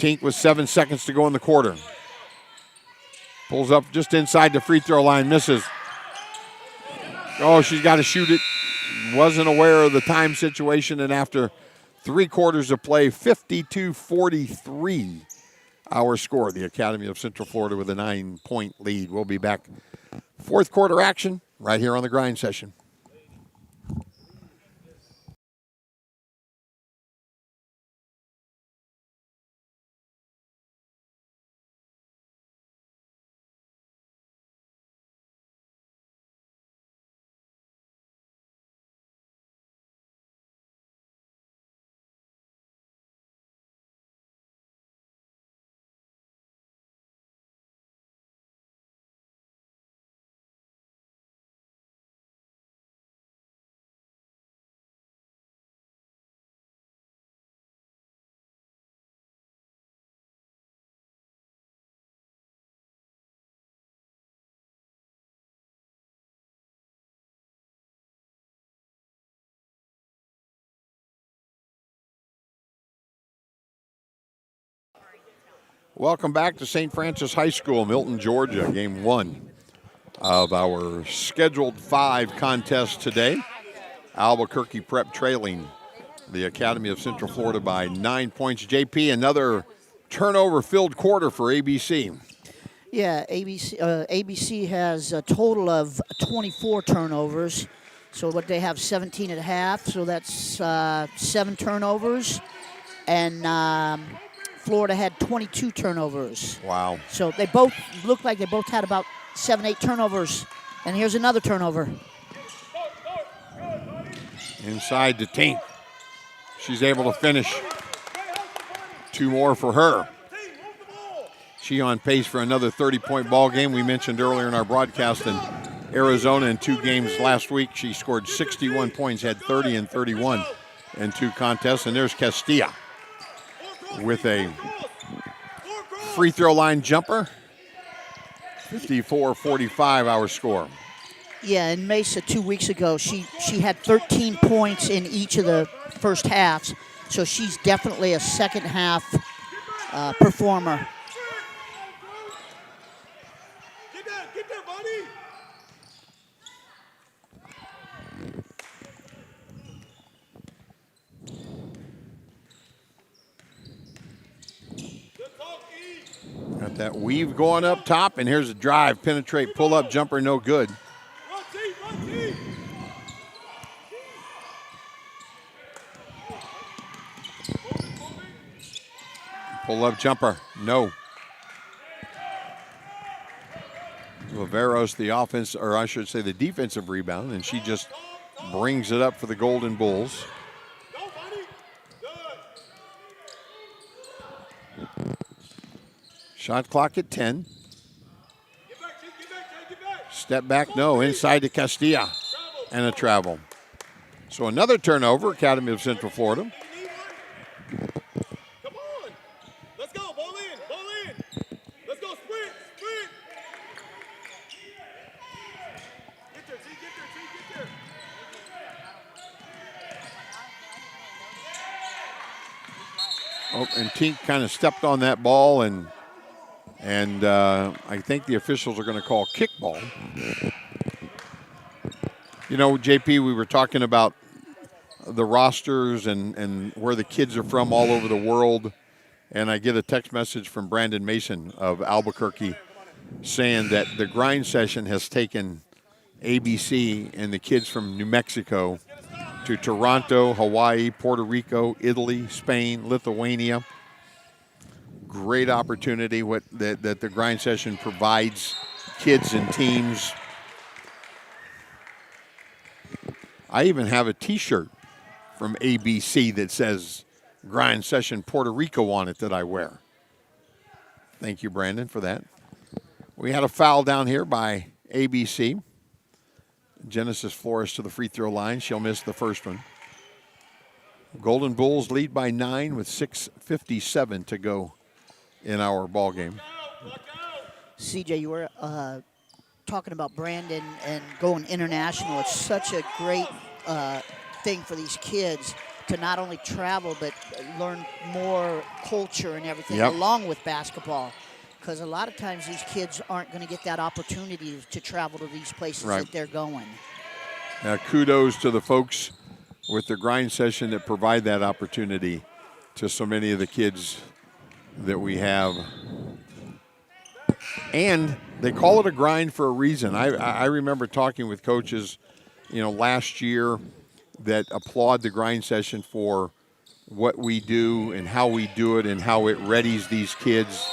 Tink with 7 seconds to go in the quarter. Pulls up just inside the free throw line, misses. Oh, she's got to shoot it. Wasn't aware of the time situation, and after 3 quarters of play, 52-43 our score. The Academy of Central Florida with a 9-point lead. We'll be back. Fourth quarter action right here on the Grind Session. Welcome back to St. Francis High School, Milton, Georgia. Game 1 of our scheduled 5 contests today. Albuquerque Prep trailing the Academy of Central Florida by 9 points. JP, another turnover-filled quarter for ABC. Yeah, ABC has a total of 24 turnovers. So what they have 17 and a half, so that's 7 turnovers. And Florida had 22 turnovers. Wow. So they both looked like they both had about 7, 8 turnovers. And here's another turnover. Inside to Tink. She's able to finish. 2 more for her. She on pace for another 30-point ball game. We mentioned earlier in our broadcast in Arizona in 2 games last week. She scored 61 points, had 30 and 31 in 2 contests. And there's Castilla with a free throw line jumper. 54-45 our score. Yeah, in Mesa 2 weeks ago, she had 13 points in each of the first halves, so she's definitely a second half performer. Get there, buddy. Got that weave going up top, and here's a drive, penetrate, pull up, jumper, no good. Run, T. Pull up jumper, no. Laveros, the offense, or I should say the defensive rebound, and she just brings it up for the Golden Bulls. Shot clock at 10. Step back, no. Inside to Castilla, and a travel. So another turnover, Academy of Central Florida. Come on. Let's go. Ball in. Let's go. Sprint. Get there, T. Get there. Oh, and Tink kind of stepped on that ball, and I think the officials are going to call kickball. You know, JP, we were talking about the rosters and where the kids are from all over the world, and I get a text message from Brandon Mason of Albuquerque saying that the grind session has taken ABC and the kids from New Mexico to Toronto, Hawaii, Puerto Rico, Italy, Spain, Lithuania. Great opportunity that the grind session provides kids and teams. I even have a T-shirt from ABC that says Grind Session Puerto Rico on it that I wear. Thank you, Brandon, for that. We had a foul down here by ABC. Genesis Flores to the free throw line. She'll miss the first one. Golden Bulls lead by 9 with 6:57 to go in our ball game. CJ, you were talking about Brandon and going international. It's such a great thing for these kids to not only travel but learn more culture and everything along with basketball. Because a lot of times these kids aren't going to get that opportunity to travel to these places that they're going. Now, kudos to the folks with the grind session that provide that opportunity to so many of the kids that we have. And they call it a grind for a reason. I remember talking with coaches, last year that applaud the grind session for what we do and how we do it and how it readies these kids.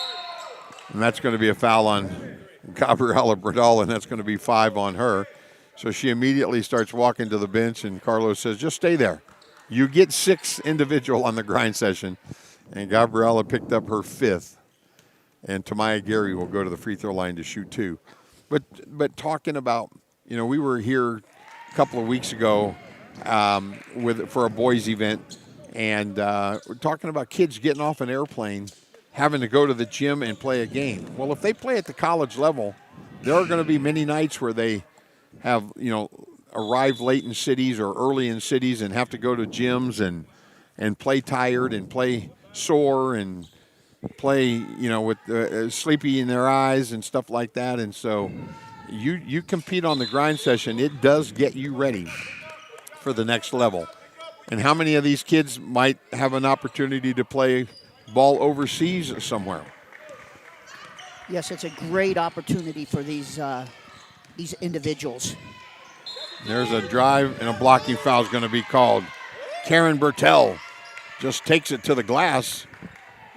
And that's going to be a foul on Gabriela Bradal, and that's going to be 5 on her. So she immediately starts walking to the bench, and Carlos says, just stay there. You get 6 individual on the grind session. And Gabriela picked up her 5th. And Tamaya Gary will go to the free throw line to shoot 2. But talking about, we were here a couple of weeks ago for a boys event, and we're talking about kids getting off an airplane, having to go to the gym and play a game. Well, if they play at the college level, there are going to be many nights where they have, arrive late in cities or early in cities and have to go to gyms and play tired and play sore and play, with sleepy in their eyes and stuff like that. And so you compete on the grind session. It does get you ready for the next level. And how many of these kids might have an opportunity to play ball overseas somewhere? Yes, it's a great opportunity for these individuals. There's a drive, and a blocking foul is going to be called. Karen Bertel just takes it to the glass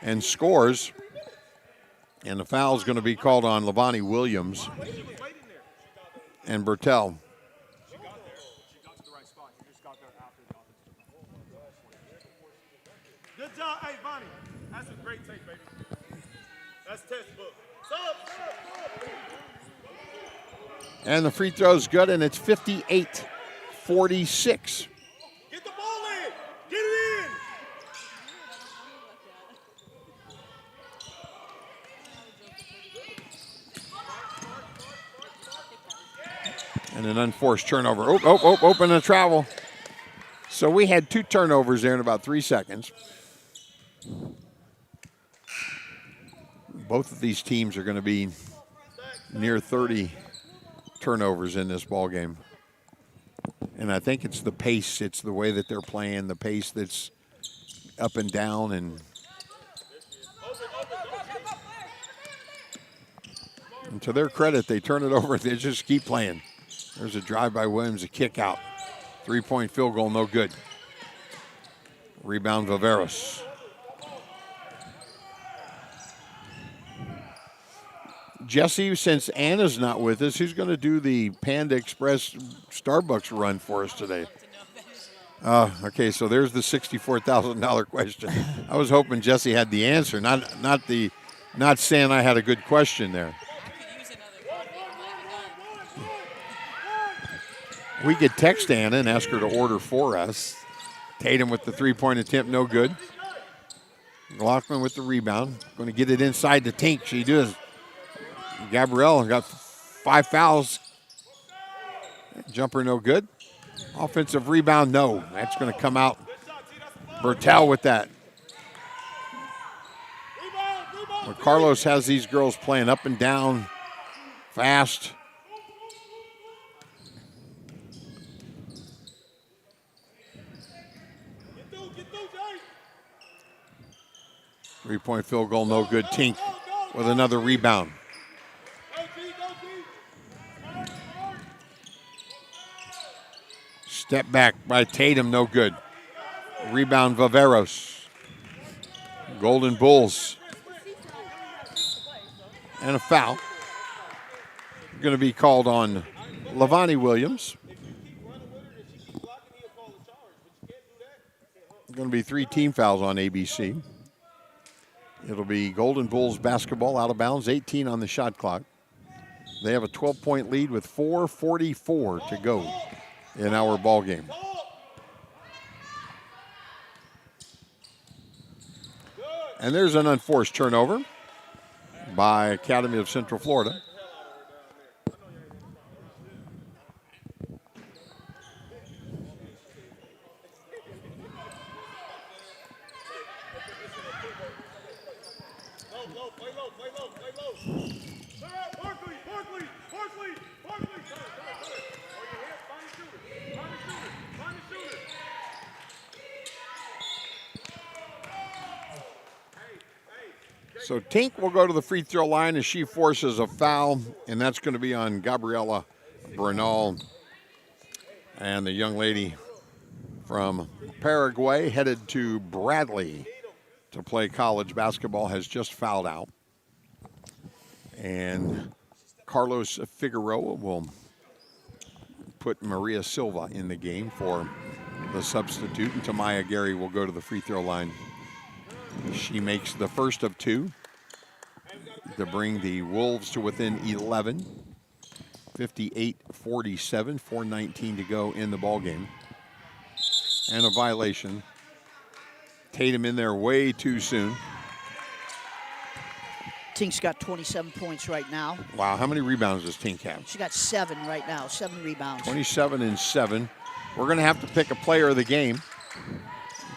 and scores. And the foul is going to be called on Lavani Williams and Bertel. Good job. Hey, Bonnie, that's a great take, baby. That's textbook. Stop. And the free throw is good, and it's 58-46. Get the ball in. Get it in. And an unforced turnover. Open the travel. So we had 2 turnovers there in about 3 seconds. Both of these teams are going to be near 30 turnovers in this ball game. And I think it's the pace, it's the way that they're playing, the pace that's up and down. And to their credit, they turn it over. They just keep playing. There's a drive by Williams, a kick out. 3-point field goal, no good. Rebound, Viveros. Jesse, since Anna's not with us, who's going to do the Panda Express Starbucks run for us today? Okay, so there's the $64,000 question. I was hoping Jesse had the answer, not saying I had a good question there. We could text Anna and ask her to order for us. Tatum with the 3-point attempt, no good. McLaughlin with the rebound. Going to get it inside to Tink. She does. Gabrielle got 5 fouls. Jumper, no good. Offensive rebound, no. That's going to come out. Bertel with that. But Carlos has these girls playing up and down, fast. Three-point field goal, no good. Tink with another rebound. Step back by Tatum, no good. Rebound, Viveros. Golden Bulls. And a foul. Going to be called on Lavani Williams. Going to be 3 team fouls on ABC. It'll be Golden Bulls basketball out of bounds, 18 on the shot clock. They have a 12-point lead with 4:44 to go in our ball game. And there's an unforced turnover by Academy of Central Florida. So Tink will go to the free throw line as she forces a foul, and that's going to be on Gabriela Bernal. And the young lady from Paraguay headed to Bradley to play college basketball has just fouled out. And Carlos Figueroa will put Maria Silva in the game for the substitute, and Tamaya Gary will go to the free throw line. She makes the first of 2 to bring the Wolves to within 11. 58-47, 4:19 to go in the ball game. And a violation. Tatum in there way too soon. Tink's got 27 points right now. Wow, how many rebounds does Tink have? She got 7 right now, 7 rebounds. 27 and 7. We're going to have to pick a player of the game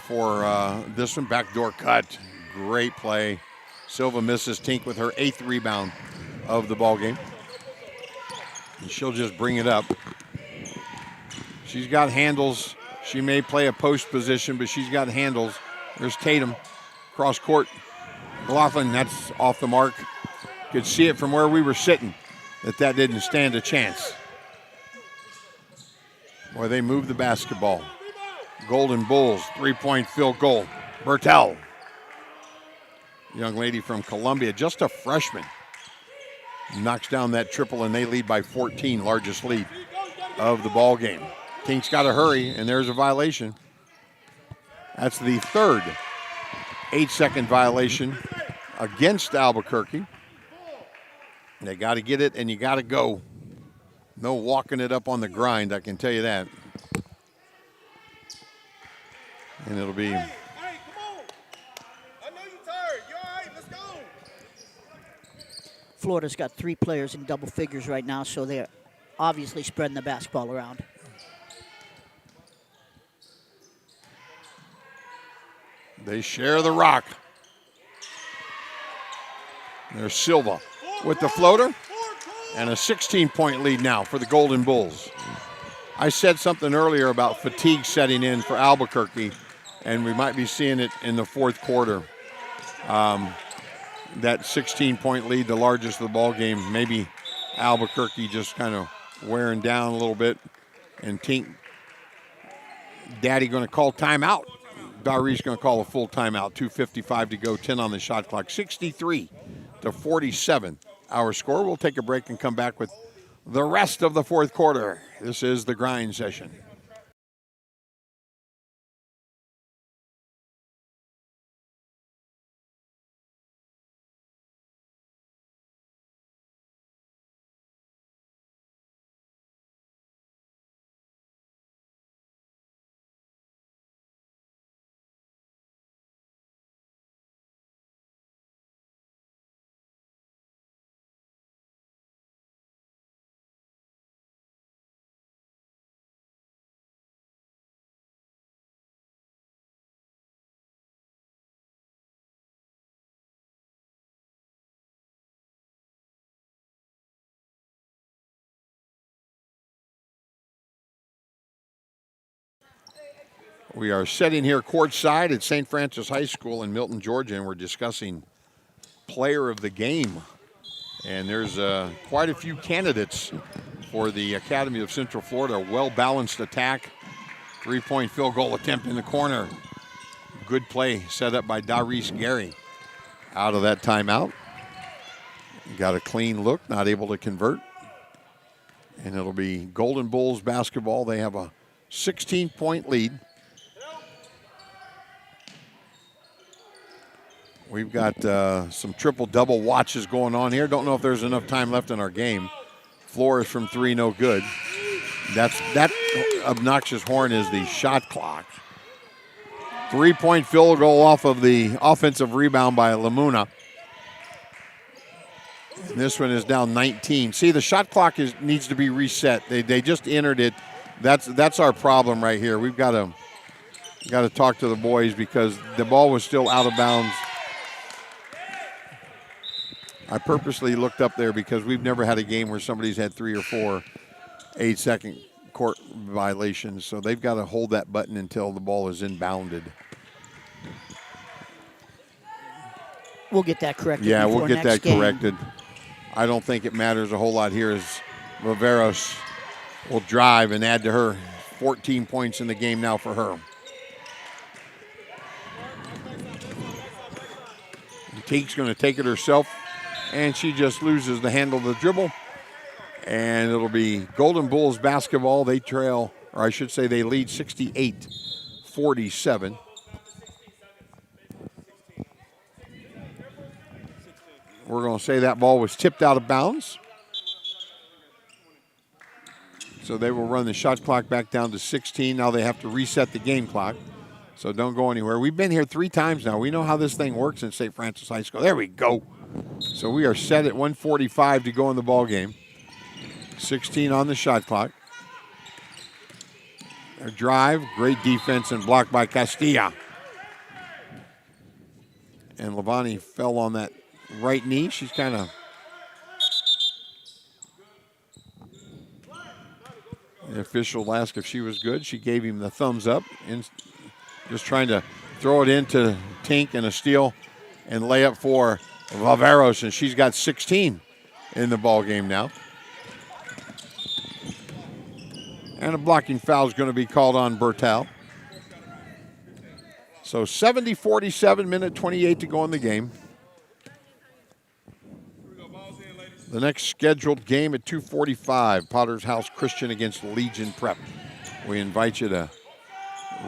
for this one. Backdoor cut. Great play. Silva misses Tink with her 8th rebound of the ball game. And she'll just bring it up. She's got handles. She may play a post position, but she's got handles. There's Tatum. Cross court. McLaughlin, that's off the mark. Could see it from where we were sitting that didn't stand a chance. Boy, they moved the basketball. Golden Bulls, 3-point field goal. Bertel. Young lady from Columbia, just a freshman. Knocks down that triple, and they lead by 14, largest lead of the ball game. Tink's got to hurry, and there's a violation. That's the 3rd 8-second violation against Albuquerque. They got to get it, and you got to go. No walking it up on the grind, I can tell you that. And it'll be... Florida's got 3 players in double figures right now, so they're obviously spreading the basketball around. They share the rock. There's Silva with the floater, and a 16-point lead now for the Golden Bulls. I said something earlier about fatigue setting in for Albuquerque, and we might be seeing it in the fourth quarter. That 16-point lead, the largest of the ball game, maybe Albuquerque just kind of wearing down a little bit, and Tink, Daddy going to call timeout. Dari's going to call a full timeout. 2:55 to go, 10 on the shot clock. 63-47, our score. We'll take a break and come back with the rest of the fourth quarter. This is the grind session. We are sitting here courtside at St. Francis High School in Milton, Georgia, and we're discussing player of the game. And there's quite a few candidates for the Academy of Central Florida. Well-balanced attack, three-point field goal attempt in the corner. Good play set up by Darius Gary. Out of that timeout. Got a clean look, not able to convert. And it'll be Golden Bulls basketball. They have a 16-point lead. We've got some triple-double watches going on here. Don't know if there's enough time left in our game. Flores from three, no good. That obnoxious horn is the shot clock. Three-point field goal off of the offensive rebound by Lamuna. And this one is down 19. See, the shot clock needs to be reset. They just entered it. That's our problem right here. We've got to talk to the boys because the ball was still out of bounds. I purposely looked up there because we've never had a game where somebody's had 3 or 4 8-second court violations. So they've got to hold that button until the ball is inbounded. We'll get that corrected. Yeah, we'll get that game. corrected. I don't think it matters a whole lot here as Riveros will drive and add to her 14 points in the game now for her. Teague's going to take it herself, and she just loses the handle of the dribble. And it'll be Golden Bulls basketball. They trail, or I should say they lead 68-47. We're going to say that ball was tipped out of bounds. So they will run the shot clock back down to 16. Now they have to reset the game clock. So don't go anywhere. We've been here 3 times now. We know how this thing works in St. Francis High School. There we go. So we are set at 1:45 to go in the ball game. 16 on the shot clock. A drive, great defense and blocked by Castilla. And Lavani fell on that right knee. She's kind of... The official asked if she was good. She gave him the thumbs up. And just trying to throw it into Tink and a steal and layup for Valveros. And she's got 16 in the ball game now. And a blocking foul is going to be called on Bertel. So 70-47, minute 28 to go in the game. The next scheduled game at 2:45, Potter's House Christian against Legion Prep. We invite you to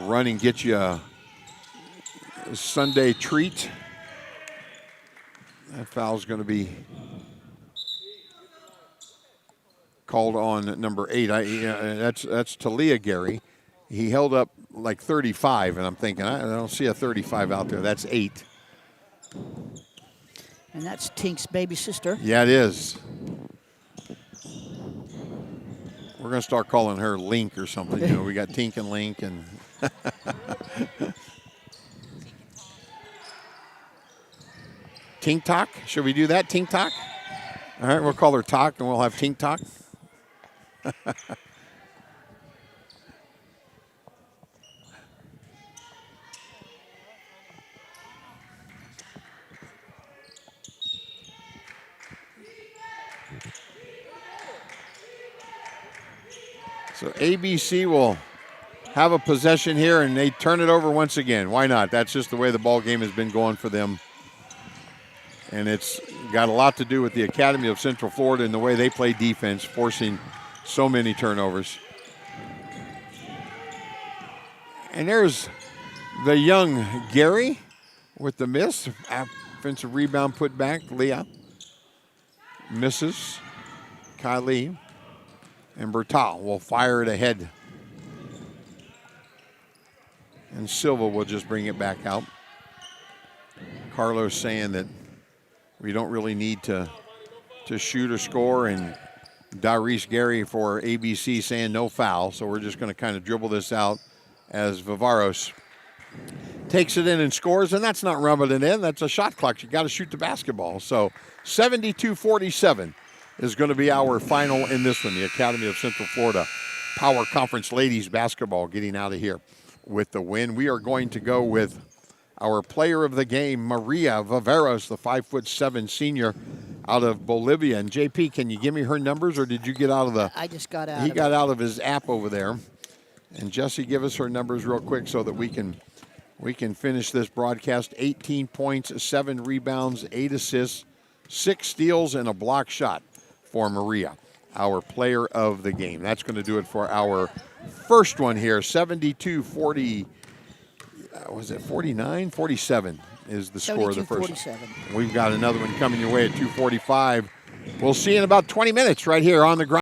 run and get you a Sunday treat. That foul is going to be called on number 8. That's Talia Gary. He held up like 35, and I'm thinking, I don't see a 35 out there. That's 8. And that's Tink's baby sister. Yeah, it is. We're going to start calling her Link or something. You know, we got Tink and Link and Tink Talk. Should we do that? Tink Talk? All right, we'll call her Talk and we'll have Tink Talk. So ABC will have a possession here, and they turn it over once again. Why not? That's just the way the ball game has been going for them. And it's got a lot to do with the Academy of Central Florida and the way they play defense, forcing so many turnovers. And there's the young Gary with the miss. Offensive rebound put back. Leah misses. Kylie. And Bertal will fire it ahead. And Silva will just bring it back out. Carlos saying that we don't really need to shoot or score. And Darice Gary for ABC saying no foul. So we're just going to kind of dribble this out as Vivaros takes it in and scores. And that's not rubbing it in. That's a shot clock. You got to shoot the basketball. So 72-47. Is going to be our final in this one. The Academy of Central Florida Power Conference Ladies Basketball getting out of here with the win. We are going to go with our player of the game, Maria Viveros, the 5'7" senior out of Bolivia. And JP, can you give me her numbers, or did you get out of the? I just got out. He got out of his app over there. And Jesse, give us her numbers real quick so that we can finish this broadcast. 18 points, 7 rebounds, 8 assists, 6 steals, and a block shot for Maria, our player of the game. That's going to do it for our first one here. 72-40, was it 49? 47 is the score of the first one. We've got another one coming your way at 2:45. We'll see you in about 20 minutes right here on the ground.